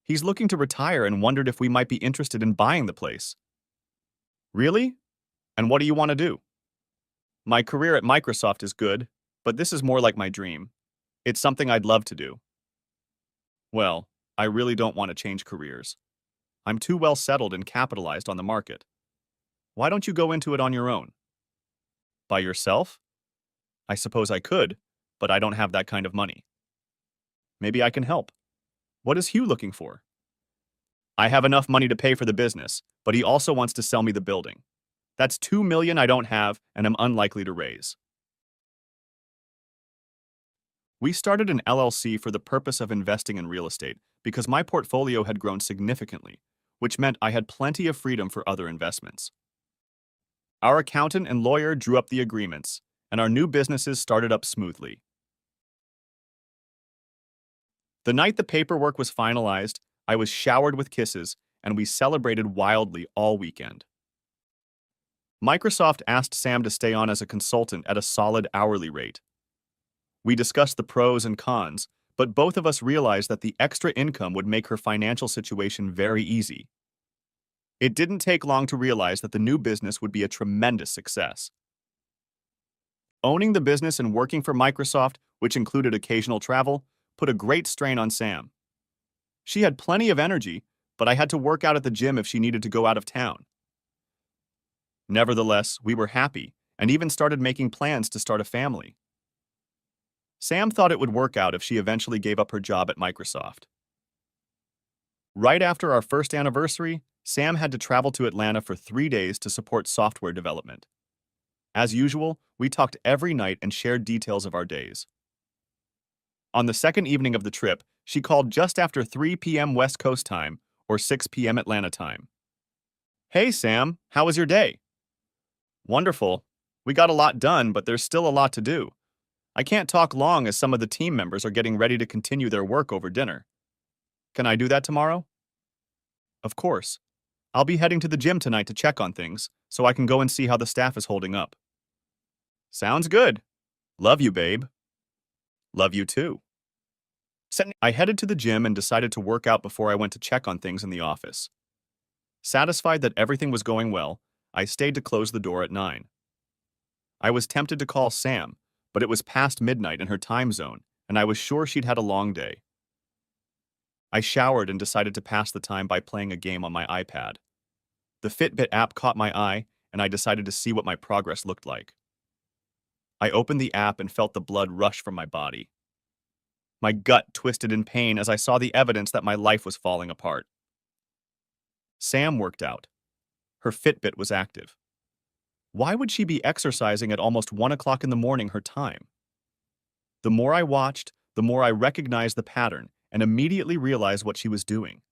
He's looking to retire and wondered if we might be interested in buying the place. Really? And what do you want to do? My career at Microsoft is good, but this is more like my dream. It's something I'd love to do. Well, I really don't want to change careers. I'm too well settled and capitalized on the market. Why don't you go into it on your own? By yourself? I suppose I could, but I don't have that kind of money. Maybe I can help. What is Hugh looking for? I have enough money to pay for the business, but he also wants to sell me the building. That's $2 million I don't have and am unlikely to raise. We started an LLC for the purpose of investing in real estate because my portfolio had grown significantly, which meant I had plenty of freedom for other investments. Our accountant and lawyer drew up the agreements, and our new businesses started up smoothly. The night the paperwork was finalized, I was showered with kisses, and we celebrated wildly all weekend. Microsoft asked Sam to stay on as a consultant at a solid hourly rate. We discussed the pros and cons, but both of us realized that the extra income would make her financial situation very easy. It didn't take long to realize that the new business would be a tremendous success. Owning the business and working for Microsoft, which included occasional travel, put a great strain on Sam. She had plenty of energy, but I had to work out at the gym if she needed to go out of town. Nevertheless, we were happy and even started making plans to start a family. Sam thought it would work out if she eventually gave up her job at Microsoft. Right after our first anniversary, Sam had to travel to Atlanta for 3 days to support software development. As usual, we talked every night and shared details of our days. On the second evening of the trip, she called just after 3 p.m. West Coast time, or 6 p.m. Atlanta time. "Hey, Sam, how was your day?" "Wonderful. We got a lot done, but there's still a lot to do. I can't talk long as some of the team members are getting ready to continue their work over dinner. Can I do that tomorrow?" "Of course. I'll be heading to the gym tonight to check on things, so I can go and see how the staff is holding up." "Sounds good. Love you, babe." "Love you too." I headed to the gym and decided to work out before I went to check on things in the office. Satisfied that everything was going well, I stayed to close the door at 9. I was tempted to call Sam, but it was past midnight in her time zone, and I was sure she'd had a long day. I showered and decided to pass the time by playing a game on my iPad. The Fitbit app caught my eye, and I decided to see what my progress looked like. I opened the app and felt the blood rush from my body. My gut twisted in pain as I saw the evidence that my life was falling apart. Sam worked out. Her Fitbit was active. Why would she be exercising at almost 1 o'clock in the morning her time? The more I watched, the more I recognized the pattern and immediately realized what she was doing.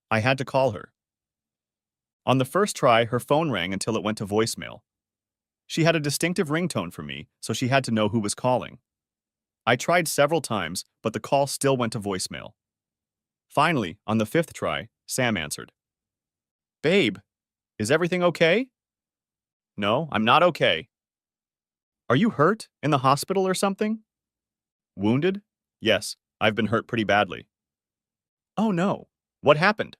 I had to call her. On the first try, her phone rang until it went to voicemail. She had a distinctive ringtone for me, so she had to know who was calling. I tried several times, but the call still went to voicemail. Finally, on the 5th try, Sam answered. "Babe, is everything okay?" "No, I'm not okay." "Are you hurt? In the hospital or something?" "Wounded? Yes, I've been hurt pretty badly." "Oh no. What happened?"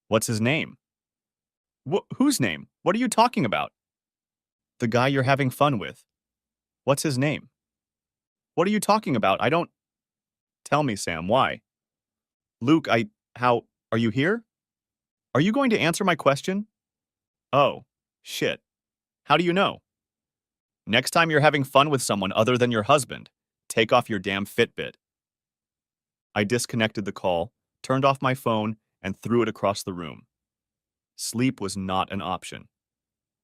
"What's his name?" Whose name? What are you talking about?" "The guy you're having fun with." "What's his name?" "What are you talking about? I don't—" "Tell me, Sam, why?" "Luke, are you here? Are you going to answer my question?" "Oh, shit. How do you know?" "Next time you're having fun with someone other than your husband, take off your damn Fitbit." I disconnected the call, turned off my phone, and threw it across the room. Sleep was not an option.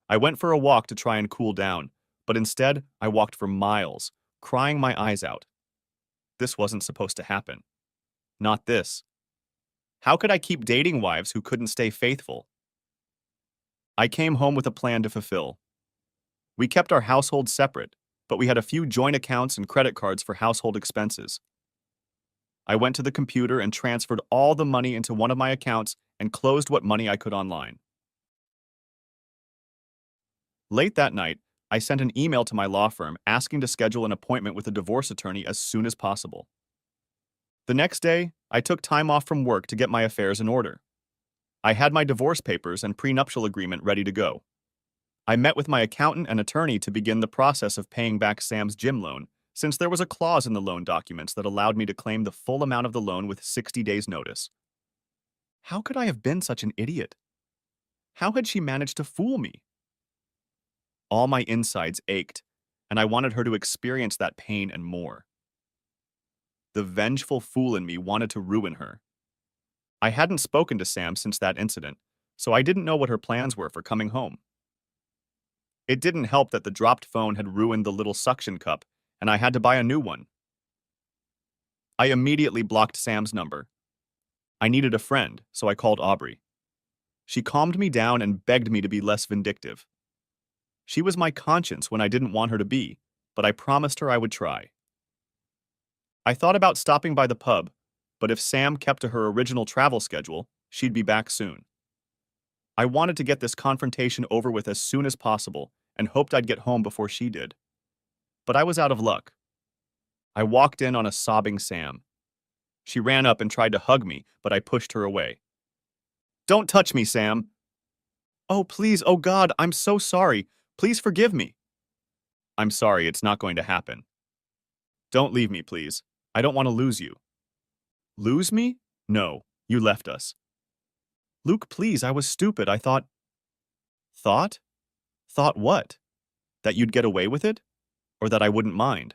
I went for a walk to try and cool down, but instead I walked for miles, crying my eyes out. This wasn't supposed to happen. Not this. How could I keep dating wives who couldn't stay faithful? I came home with a plan to fulfill. We kept our household separate, but we had a few joint accounts and credit cards for household expenses. I went to the computer and transferred all the money into one of my accounts and closed what money I could online. Late that night, I sent an email to my law firm asking to schedule an appointment with a divorce attorney as soon as possible. The next day, I took time off from work to get my affairs in order. I had my divorce papers and prenuptial agreement ready to go. I met with my accountant and attorney to begin the process of paying back Sam's gym loan, since there was a clause in the loan documents that allowed me to claim the full amount of the loan with 60 days' notice. How could I have been such an idiot? How had she managed to fool me? All my insides ached, and I wanted her to experience that pain and more. The vengeful fool in me wanted to ruin her. I hadn't spoken to Sam since that incident, so I didn't know what her plans were for coming home. It didn't help that the dropped phone had ruined the little suction cup, and I had to buy a new one. I immediately blocked Sam's number. I needed a friend, so I called Aubrey. She calmed me down and begged me to be less vindictive. She was my conscience when I didn't want her to be, but I promised her I would try. I thought about stopping by the pub, but if Sam kept to her original travel schedule, she'd be back soon. I wanted to get this confrontation over with as soon as possible and hoped I'd get home before she did. But I was out of luck. I walked in on a sobbing Sam. She ran up and tried to hug me, but I pushed her away. "Don't touch me, Sam." "Oh, please, oh God, I'm so sorry. Please forgive me." "I'm sorry, it's not going to happen." "Don't leave me, please. I don't want to lose you." "Lose me? No, you left us." "Luke, please, I was stupid. I thought—" "Thought? Thought what? That you'd get away with it? Or that I wouldn't mind?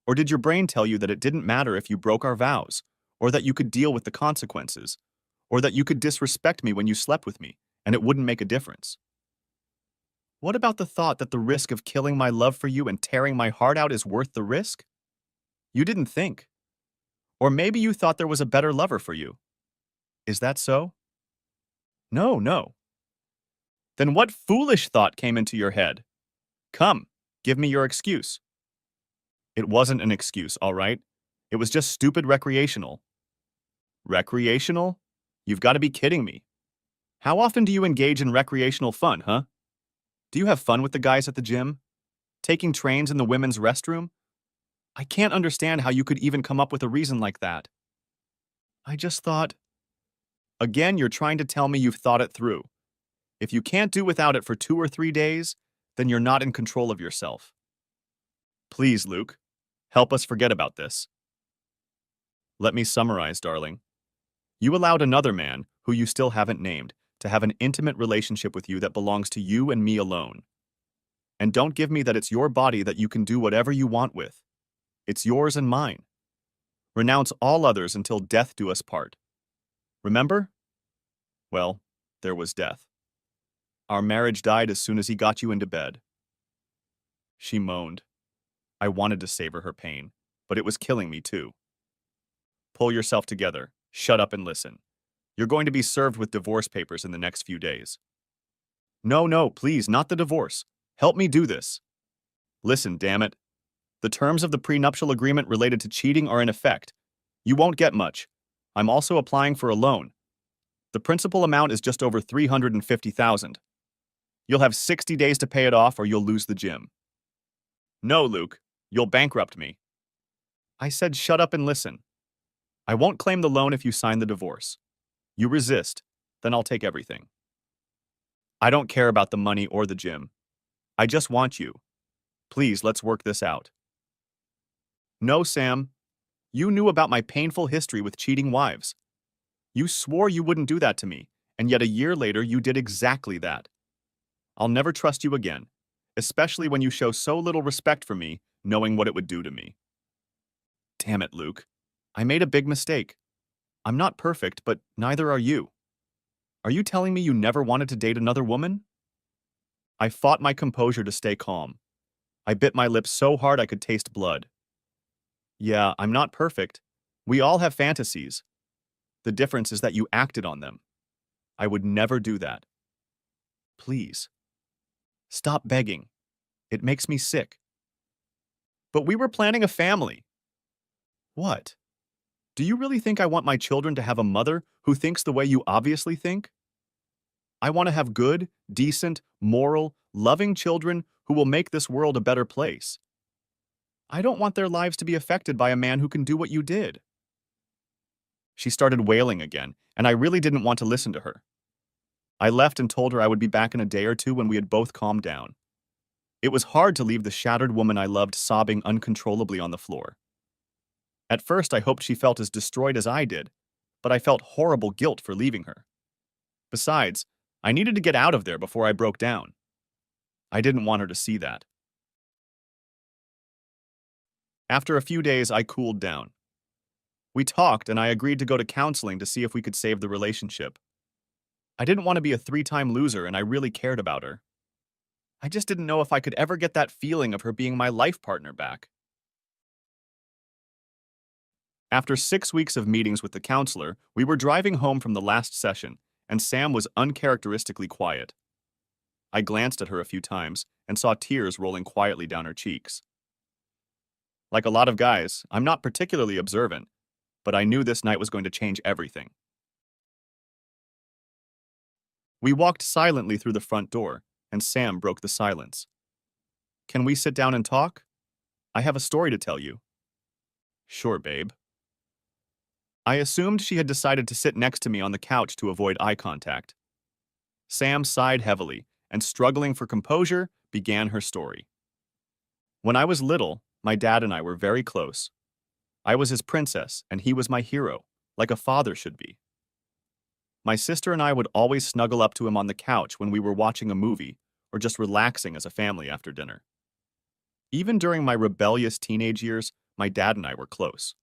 Or did your brain tell you that it didn't matter if you broke our vows, or that you could deal with the consequences, or that you could disrespect me when you slept with me, and it wouldn't make a difference? What about the thought that the risk of killing my love for you and tearing my heart out is worth the risk? You didn't think. Or maybe you thought there was a better lover for you. Is that so? No, no. Then what foolish thought came into your head? Come, give me your excuse." "It wasn't an excuse, all right? It was just stupid recreational." "Recreational? You've got to be kidding me. How often do you engage in recreational fun, huh? Do you have fun with the guys at the gym? Taking trains in the women's restroom? I can't understand how you could even come up with a reason like that." "I just thought—" "Again, you're trying to tell me you've thought it through. If you can't do without it for 2 or 3 days, then you're not in control of yourself. Please, Luke, help us forget about this." Let me summarize, darling. You allowed another man, who you still haven't named, to have an intimate relationship with you that belongs to you and me alone. And don't give me that it's your body that you can do whatever you want with. It's yours and mine. Renounce all others until death do us part. Remember? Well, there was death. Our marriage died as soon as he got you into bed. She moaned. I wanted to savor her pain, but it was killing me too. Pull yourself together. Shut up and listen. You're going to be served with divorce papers in the next few days. No, no, please, not the divorce. Help me do this. Listen, damn it. The terms of the prenuptial agreement related to cheating are in effect. You won't get much. I'm also applying for a loan. The principal amount is just over $350,000. You'll have 60 days to pay it off or you'll lose the gym. No, Luke, you'll bankrupt me. I said shut up and listen. I won't claim the loan if you sign the divorce. You resist, then I'll take everything. I don't care about the money or the gym. I just want you. Please, let's work this out. No, Sam. You knew about my painful history with cheating wives. You swore you wouldn't do that to me, and yet a year later you did exactly that. I'll never trust you again, especially when you show so little respect for me, knowing what it would do to me. Damn it, Luke. I made a big mistake. I'm not perfect, but neither are you. Are you telling me you never wanted to date another woman? I fought my composure to stay calm. I bit my lips so hard I could taste blood. Yeah, I'm not perfect. We all have fantasies. The difference is that you acted on them. I would never do that. Please. Stop begging. It makes me sick. But we were planning a family. What? Do you really think I want my children to have a mother who thinks the way you obviously think? I want to have good, decent, moral, loving children who will make this world a better place. I don't want their lives to be affected by a man who can do what you did. She started wailing again, and I really didn't want to listen to her. I left and told her I would be back in a day or two when we had both calmed down. It was hard to leave the shattered woman I loved sobbing uncontrollably on the floor. At first, I hoped she felt as destroyed as I did, but I felt horrible guilt for leaving her. Besides, I needed to get out of there before I broke down. I didn't want her to see that. After a few days, I cooled down. We talked, and I agreed to go to counseling to see if we could save the relationship. I didn't want to be a three-time loser, and I really cared about her. I just didn't know if I could ever get that feeling of her being my life partner back. After 6 weeks of meetings with the counselor, we were driving home from the last session, and Sam was uncharacteristically quiet. I glanced at her a few times and saw tears rolling quietly down her cheeks. Like a lot of guys, I'm not particularly observant, but I knew this night was going to change everything. We walked silently through the front door, and Sam broke the silence. "Can we sit down and talk? I have a story to tell you." "Sure, babe." I assumed she had decided to sit next to me on the couch to avoid eye contact. Sam sighed heavily and, struggling for composure, began her story. "When I was little, my dad and I were very close. I was his princess, and he was my hero, like a father should be. My sister and I would always snuggle up to him on the couch when we were watching a movie or just relaxing as a family after dinner. Even during my rebellious teenage years, my dad and I were close.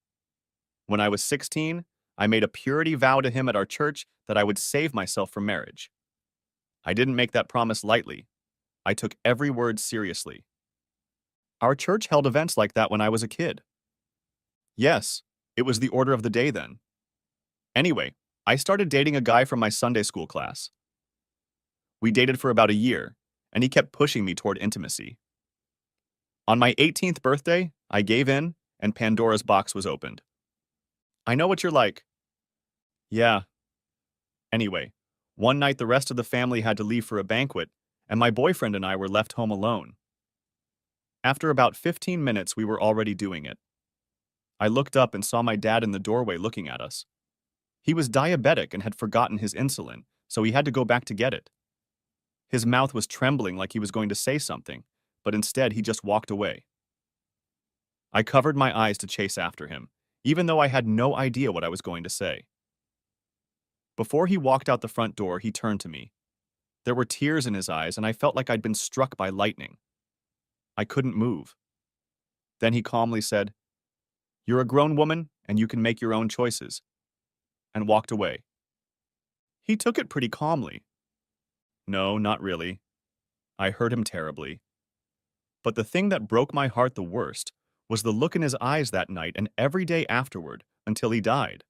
When I was 16, I made a purity vow to him at our church that I would save myself from marriage. I didn't make that promise lightly. I took every word seriously. Our church held events like that when I was a kid. Yes, it was the order of the day then. Anyway, I started dating a guy from my Sunday school class. We dated for about a year, and he kept pushing me toward intimacy. On my 18th birthday, I gave in, and Pandora's box was opened. I know what you're like. Yeah. Anyway, one night the rest of the family had to leave for a banquet, and my boyfriend and I were left home alone. After about 15 minutes, we were already doing it. I looked up and saw my dad in the doorway looking at us. He was diabetic and had forgotten his insulin, so he had to go back to get it. His mouth was trembling like he was going to say something, but instead he just walked away. I covered my eyes to chase after him, even though I had no idea what I was going to say. Before he walked out the front door, he turned to me. There were tears in his eyes, and I felt like I'd been struck by lightning. I couldn't move. Then he calmly said, "You're a grown woman, and you can make your own choices," and walked away. He took it pretty calmly. No, not really. I hurt him terribly. But the thing that broke my heart the worst was the look in his eyes that night and every day afterward until he died.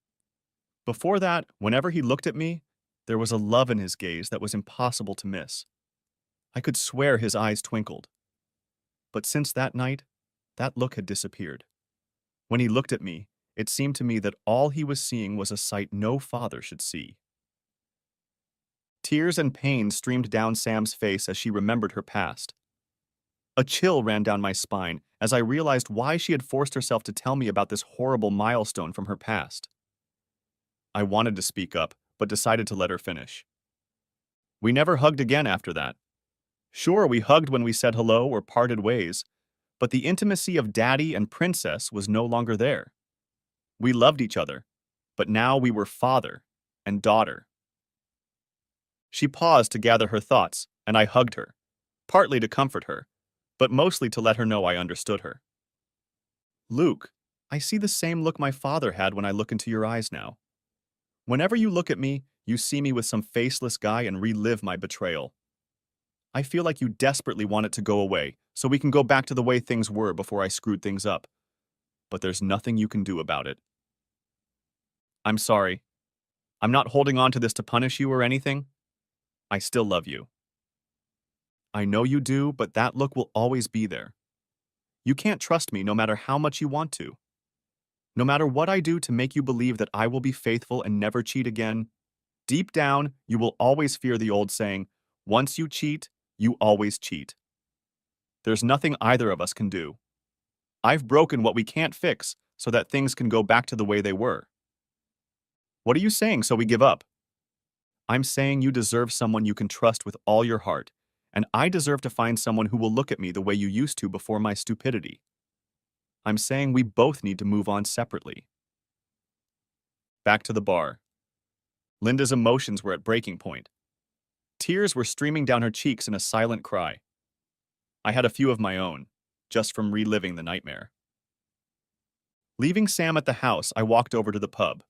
Before that, whenever he looked at me, there was a love in his gaze that was impossible to miss. I could swear his eyes twinkled. But since that night, that look had disappeared. When he looked at me, it seemed to me that all he was seeing was a sight no father should see. Tears and pain streamed down Sam's face as she remembered her past. A chill ran down my spine as I realized why she had forced herself to tell me about this horrible milestone from her past. I wanted to speak up, but decided to let her finish. We never hugged again after that. Sure, we hugged when we said hello or parted ways, but the intimacy of daddy and princess was no longer there. We loved each other, but now we were father and daughter. She paused to gather her thoughts, and I hugged her, partly to comfort her, but mostly to let her know I understood her. "Luke, I see the same look my father had when I look into your eyes now. Whenever you look at me, you see me with some faceless guy and relive my betrayal. I feel like you desperately want it to go away, so we can go back to the way things were before I screwed things up. But there's nothing you can do about it. I'm sorry. I'm not holding on to this to punish you or anything. I still love you. I know you do, but that look will always be there. You can't trust me no matter how much you want to. No matter what I do to make you believe that I will be faithful and never cheat again, deep down, you will always fear the old saying, once you cheat, you always cheat. There's nothing either of us can do. I've broken what we can't fix so that things can go back to the way they were. What are you saying, so we give up? I'm saying you deserve someone you can trust with all your heart, and I deserve to find someone who will look at me the way you used to before my stupidity. I'm saying we both need to move on separately. Back to the bar. Linda's emotions were at breaking point. Tears were streaming down her cheeks in a silent cry. I had a few of my own, just from reliving the nightmare. Leaving Sam at the house, I walked over to the pub.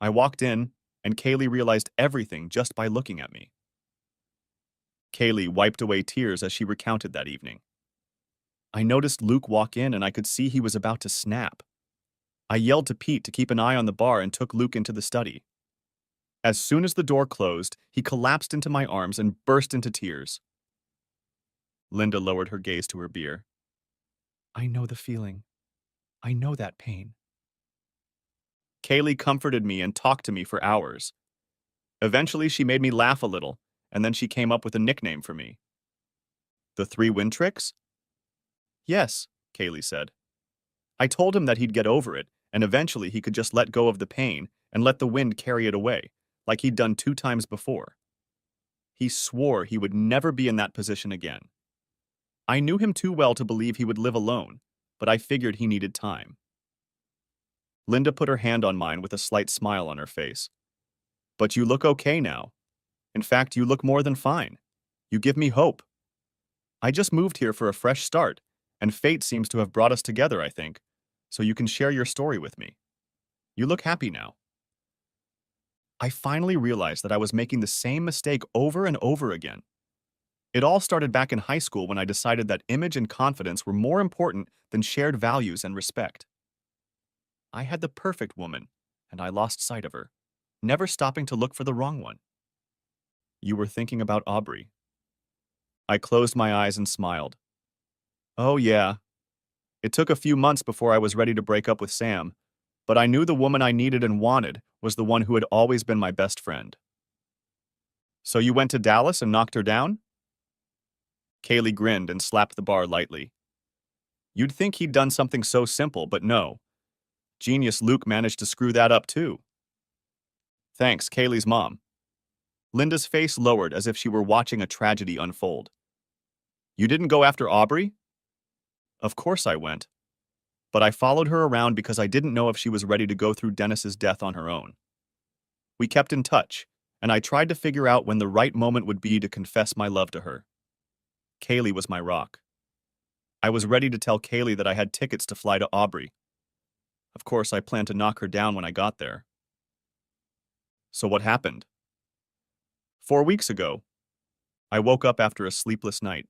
I walked in, and Kaylee realized everything just by looking at me. Kaylee wiped away tears as she recounted that evening. I noticed Luke walk in and I could see he was about to snap. I yelled to Pete to keep an eye on the bar and took Luke into the study. As soon as the door closed, he collapsed into my arms and burst into tears. Linda lowered her gaze to her beer. I know the feeling. I know that pain. Kaylee comforted me and talked to me for hours. Eventually, she made me laugh a little, and then she came up with a nickname for me. The Three Wintricks? Yes, Kaylee said. I told him that he'd get over it, and eventually he could just let go of the pain and let the wind carry it away, like he'd done 2 times before. He swore he would never be in that position again. I knew him too well to believe he would live alone, but I figured he needed time. Linda put her hand on mine with a slight smile on her face. But you look okay now. In fact, you look more than fine. You give me hope. I just moved here for a fresh start, and fate seems to have brought us together, I think, so you can share your story with me. You look happy now. I finally realized that I was making the same mistake over and over again. It all started back in high school when I decided that image and confidence were more important than shared values and respect. I had the perfect woman, and I lost sight of her, never stopping to look for the wrong one. You were thinking about Aubrey. I closed my eyes and smiled. Oh yeah. It took a few months before I was ready to break up with Sam, but I knew the woman I needed and wanted was the one who had always been my best friend. So you went to Dallas and knocked her down? Kaylee grinned and slapped the bar lightly. You'd think he'd done something so simple, but no. Genius Luke managed to screw that up too. Thanks, Kaylee's mom. Linda's face lowered as if she were watching a tragedy unfold. You didn't go after Aubrey? Of course I went. But I followed her around because I didn't know if she was ready to go through Dennis's death on her own. We kept in touch, and I tried to figure out when the right moment would be to confess my love to her. Kaylee was my rock. I was ready to tell Kaylee that I had tickets to fly to Aubrey. Of course, I planned to knock her down when I got there. So what happened? 4 weeks ago, I woke up after a sleepless night.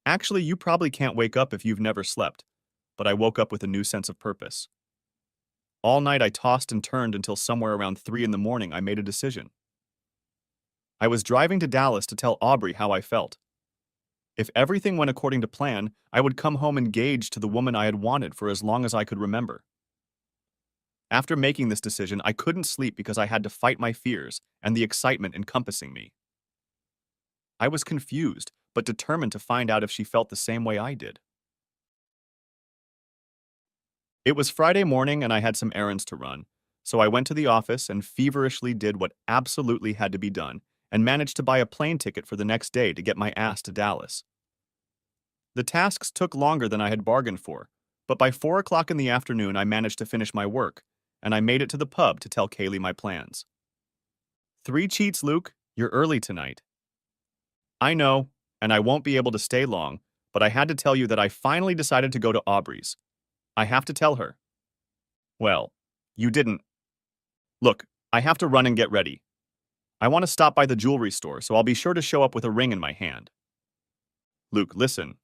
Actually, you probably can't wake up if you've never slept, but I woke up with a new sense of purpose. All night I tossed and turned until somewhere around 3 in the morning I made a decision. I was driving to Dallas to tell Aubrey how I felt. If everything went according to plan, I would come home engaged to the woman I had wanted for as long as I could remember. After making this decision, I couldn't sleep because I had to fight my fears and the excitement encompassing me. I was confused, but determined to find out if she felt the same way I did. It was Friday morning and I had some errands to run, so I went to the office and feverishly did what absolutely had to be done and managed to buy a plane ticket for the next day to get my ass to Dallas. The tasks took longer than I had bargained for, but by 4 o'clock in the afternoon I managed to finish my work, and I made it to the pub to tell Kaylee my plans. 3 cheats, Luke. You're early tonight. I know, and I won't be able to stay long, but I had to tell you that I finally decided to go to Aubrey's. I have to tell her. Well, you didn't. Look, I have to run and get ready. I want to stop by the jewelry store, so I'll be sure to show up with a ring in my hand. Luke, listen.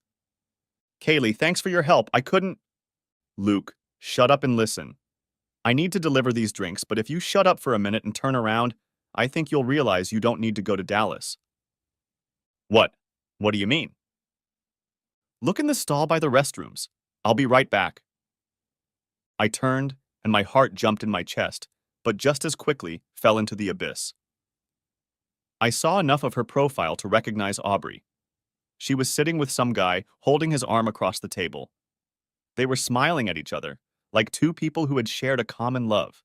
Kaylee, thanks for your help. I couldn't. Luke, shut up and listen. I need to deliver these drinks, but if you shut up for a minute and turn around, I think you'll realize you don't need to go to Dallas. What? What do you mean? Look in the stall by the restrooms. I'll be right back. I turned, and my heart jumped in my chest, but just as quickly fell into the abyss. I saw enough of her profile to recognize Aubrey. She was sitting with some guy holding his arm across the table. They were smiling at each other, like 2 people who had shared a common love.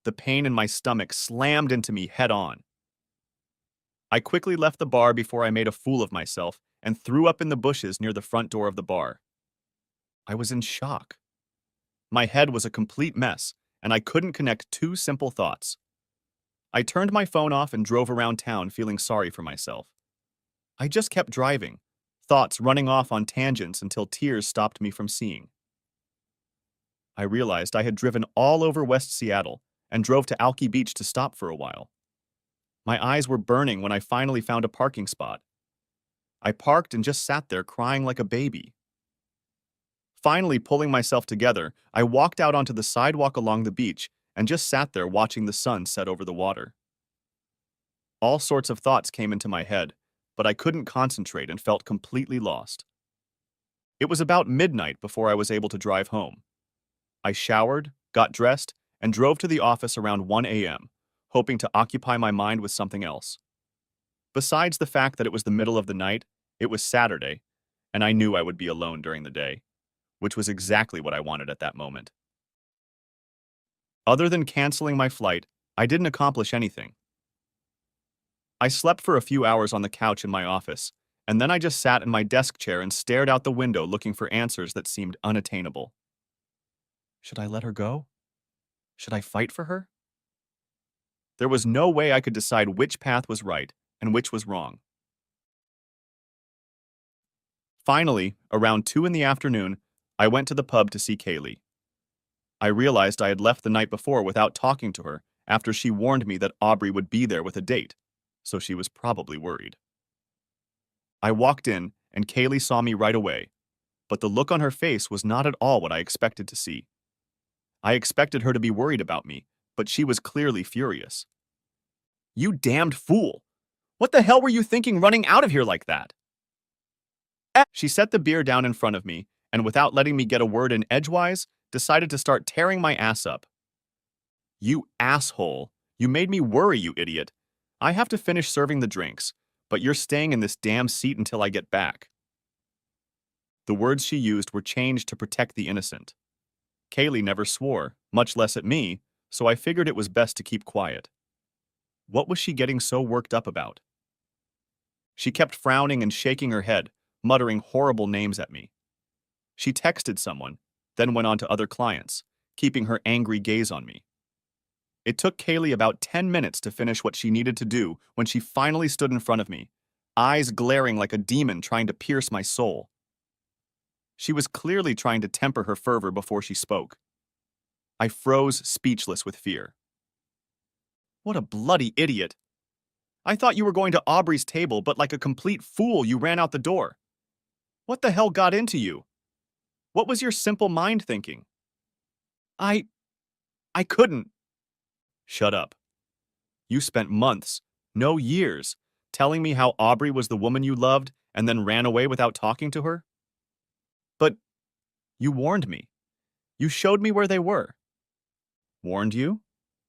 The pain in my stomach slammed into me head on. I quickly left the bar before I made a fool of myself and threw up in the bushes near the front door of the bar. I was in shock. My head was a complete mess, and I couldn't connect two simple thoughts. I turned my phone off and drove around town feeling sorry for myself. I just kept driving, thoughts running off on tangents until tears stopped me from seeing. I realized I had driven all over West Seattle and drove to Alki Beach to stop for a while. My eyes were burning when I finally found a parking spot. I parked and just sat there crying like a baby. Finally, pulling myself together, I walked out onto the sidewalk along the beach and just sat there watching the sun set over the water. All sorts of thoughts came into my head, but I couldn't concentrate and felt completely lost. It was about midnight before I was able to drive home. I showered, got dressed, and drove to the office around 1 a.m., hoping to occupy my mind with something else. Besides the fact that it was the middle of the night, it was Saturday, and I knew I would be alone during the day, which was exactly what I wanted at that moment. Other than canceling my flight, I didn't accomplish anything. I slept for a few hours on the couch in my office, and then I just sat in my desk chair and stared out the window looking for answers that seemed unattainable. Should I let her go? Should I fight for her? There was no way I could decide which path was right and which was wrong. Finally, around 2 in the afternoon, I went to the pub to see Kaylee. I realized I had left the night before without talking to her after she warned me that Aubrey would be there with a date, so she was probably worried. I walked in, and Kaylee saw me right away, but the look on her face was not at all what I expected to see. I expected her to be worried about me, but she was clearly furious. "You damned fool! What the hell were you thinking running out of here like that?" She set the beer down in front of me, and without letting me get a word in edgewise, decided to start tearing my ass up. "You asshole! You made me worry, you idiot! I have to finish serving the drinks, but you're staying in this damn seat until I get back." The words she used were changed to protect the innocent. Kaylee never swore, much less at me, so I figured it was best to keep quiet. What was she getting so worked up about? She kept frowning and shaking her head, muttering horrible names at me. She texted someone, then went on to other clients, keeping her angry gaze on me. It took Kaylee about 10 minutes to finish what she needed to do when she finally stood in front of me, eyes glaring like a demon trying to pierce my soul. She was clearly trying to temper her fervor before she spoke. I froze speechless with fear. "What a bloody idiot! I thought you were going to Aubrey's table, but like a complete fool, you ran out the door. What the hell got into you? What was your simple mind thinking?" I couldn't." "Shut up. You spent months, no years, telling me how Aubrey was the woman you loved and then ran away without talking to her? But you warned me. You showed me where they were." "Warned you?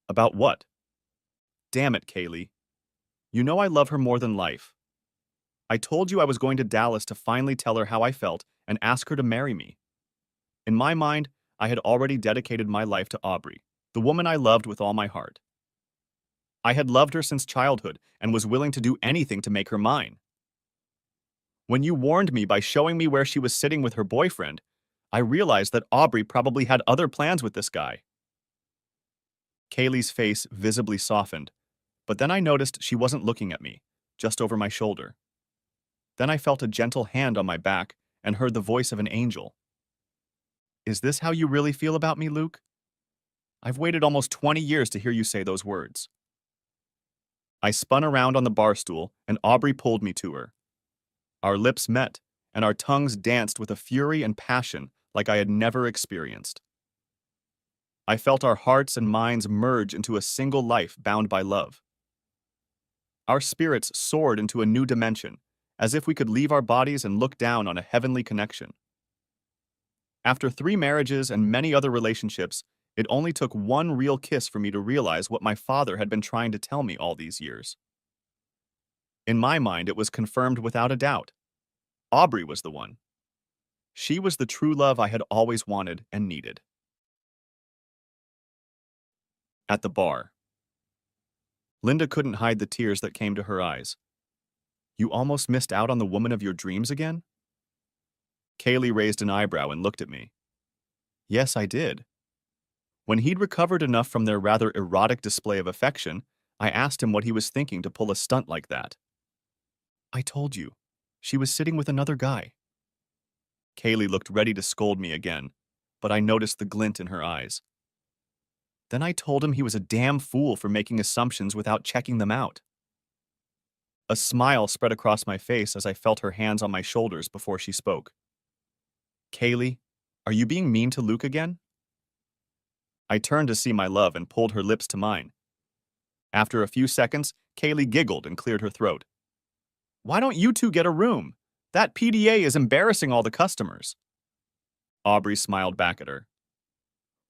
About what?" "Damn it, Kaylee. You know I love her more than life. I told you I was going to Dallas to finally tell her how I felt and ask her to marry me. In my mind, I had already dedicated my life to Aubrey, the woman I loved with all my heart. I had loved her since childhood and was willing to do anything to make her mine. When you warned me by showing me where she was sitting with her boyfriend, I realized that Aubrey probably had other plans with this guy." Kaylee's face visibly softened, but then I noticed she wasn't looking at me, just over my shoulder. Then I felt a gentle hand on my back and heard the voice of an angel. "Is this how you really feel about me, Luke? I've waited almost 20 years to hear you say those words." I spun around on the bar stool, and Aubrey pulled me to her. Our lips met, and our tongues danced with a fury and passion like I had never experienced. I felt our hearts and minds merge into a single life bound by love. Our spirits soared into a new dimension, as if we could leave our bodies and look down on a heavenly connection. After 3 marriages and many other relationships, it only took one real kiss for me to realize what my father had been trying to tell me all these years. In my mind, it was confirmed without a doubt. Aubrey was the one. She was the true love I had always wanted and needed. At the bar. Linda couldn't hide the tears that came to her eyes, You almost missed out on the woman of your dreams again? Kaylee raised an eyebrow and looked at me. Yes, I did. When he'd recovered enough from their rather erotic display of affection, I asked him what he was thinking to pull a stunt like that. I told you. She was sitting with another guy. Kaylee looked ready to scold me again, but I noticed the glint in her eyes. Then I told him he was a damn fool for making assumptions without checking them out. A smile spread across my face as I felt her hands on my shoulders before she spoke. Kaylee, are you being mean to Luke again? I turned to see my love and pulled her lips to mine. After a few seconds, Kaylee giggled and cleared her throat. Why don't you two get a room? That PDA is embarrassing all the customers. Aubrey smiled back at her.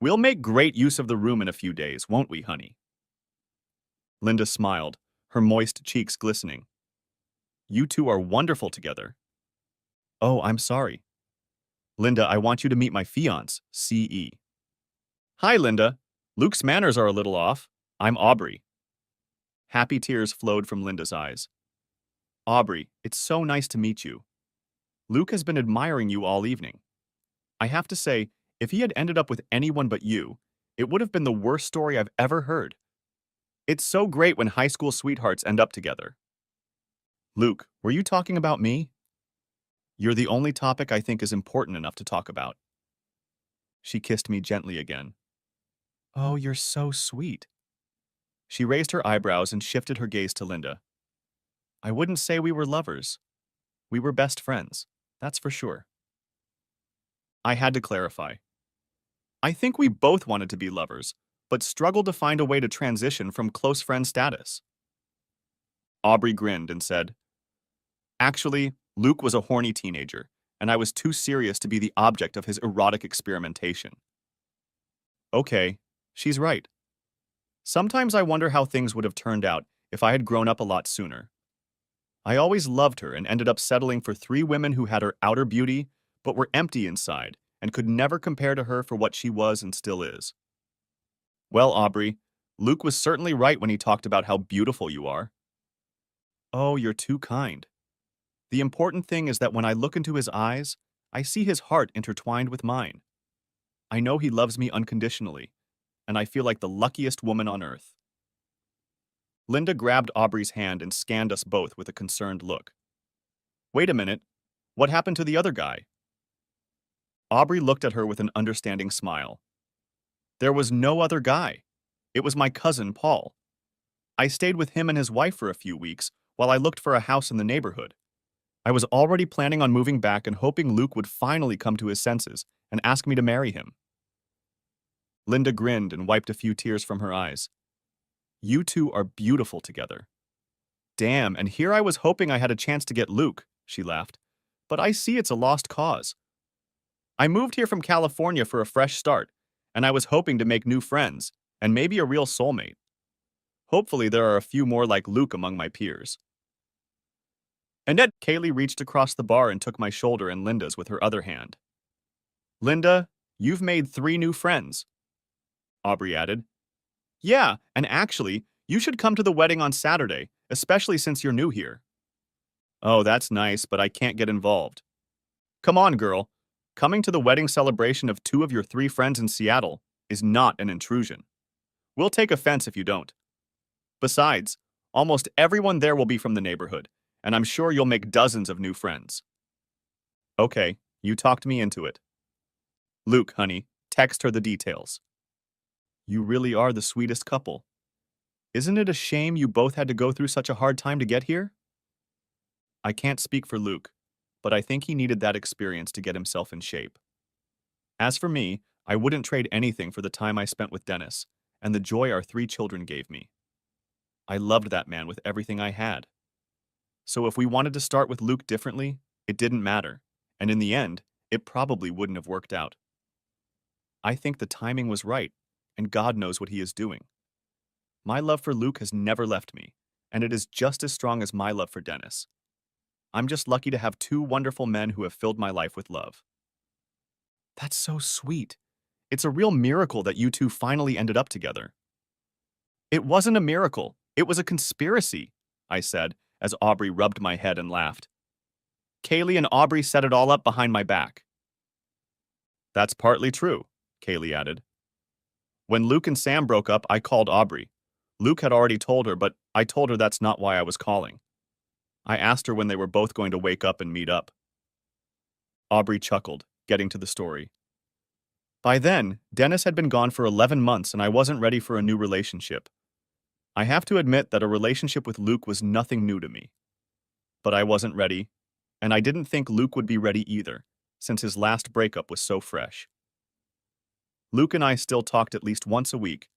We'll make great use of the room in a few days, won't we, honey? Linda smiled, her moist cheeks glistening. You two are wonderful together. Oh, I'm sorry. Linda, I want you to meet my fiancé, C.E. Hi, Linda. Luke's manners are a little off. I'm Aubrey. Happy tears flowed from Linda's eyes. Aubrey, it's so nice to meet you. Luke has been admiring you all evening. I have to say, if he had ended up with anyone but you, it would have been the worst story I've ever heard. It's so great when high school sweethearts end up together. Luke, were you talking about me? You're the only topic I think is important enough to talk about. She kissed me gently again. Oh, you're so sweet. She raised her eyebrows and shifted her gaze to Linda. I wouldn't say we were lovers. We were best friends, that's for sure. I had to clarify. I think we both wanted to be lovers, but struggled to find a way to transition from close friend status. Aubrey grinned and said, Actually, Luke was a horny teenager, and I was too serious to be the object of his erotic experimentation. Okay, she's right. Sometimes I wonder how things would have turned out if I had grown up a lot sooner. I always loved her and ended up settling for 3 women who had her outer beauty, but were empty inside and could never compare to her for what she was and still is. Well, Aubrey, Luke was certainly right when he talked about how beautiful you are. Oh, you're too kind. The important thing is that when I look into his eyes, I see his heart intertwined with mine. I know he loves me unconditionally, and I feel like the luckiest woman on earth. Linda grabbed Aubrey's hand and scanned us both with a concerned look. Wait a minute, what happened to the other guy? Aubrey looked at her with an understanding smile. There was no other guy. It was my cousin, Paul. I stayed with him and his wife for a few weeks while I looked for a house in the neighborhood. I was already planning on moving back and hoping Luke would finally come to his senses and ask me to marry him. Linda grinned and wiped a few tears from her eyes. You two are beautiful together. Damn, and here I was hoping I had a chance to get Luke, she laughed. But I see it's a lost cause. I moved here from California for a fresh start, and I was hoping to make new friends, and maybe a real soulmate. Hopefully there are a few more like Luke among my peers. And then Kaylee reached across the bar and took my shoulder and Linda's with her other hand. Linda, you've made 3 new friends, Aubrey added. Yeah, and actually, you should come to the wedding on Saturday, especially since you're new here. Oh, that's nice, but I can't get involved. Come on, girl. Coming to the wedding celebration of 2 of your 3 friends in Seattle is not an intrusion. We'll take offense if you don't. Besides, almost everyone there will be from the neighborhood, and I'm sure you'll make dozens of new friends. Okay, you talked me into it. Luke, honey, text her the details. You really are the sweetest couple. Isn't it a shame you both had to go through such a hard time to get here? I can't speak for Luke, but I think he needed that experience to get himself in shape. As for me, I wouldn't trade anything for the time I spent with Dennis and the joy our 3 children gave me. I loved that man with everything I had. So if we wanted to start with Luke differently, it didn't matter, and in the end, it probably wouldn't have worked out. I think the timing was right, and God knows what he is doing. My love for Luke has never left me, and it is just as strong as my love for Dennis. I'm just lucky to have 2 wonderful men who have filled my life with love. That's so sweet. It's a real miracle that you 2 finally ended up together. It wasn't a miracle. It was a conspiracy, I said, as Aubrey rubbed my head and laughed. Kaylee and Aubrey set it all up behind my back. That's partly true, Kaylee added. When Luke and Sam broke up, I called Aubrey. Luke had already told her, but I told her that's not why I was calling. I asked her when they were both going to wake up and meet up. Aubrey chuckled, getting to the story. By then, Dennis had been gone for 11 months and I wasn't ready for a new relationship. I have to admit that a relationship with Luke was nothing new to me. But I wasn't ready, and I didn't think Luke would be ready either, since his last breakup was so fresh. Luke and I still talked at least once a week,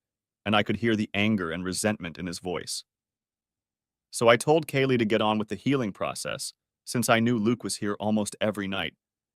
and I could hear the anger and resentment in his voice. So I told Kaylee to get on with the healing process, since I knew Luke was here almost every night,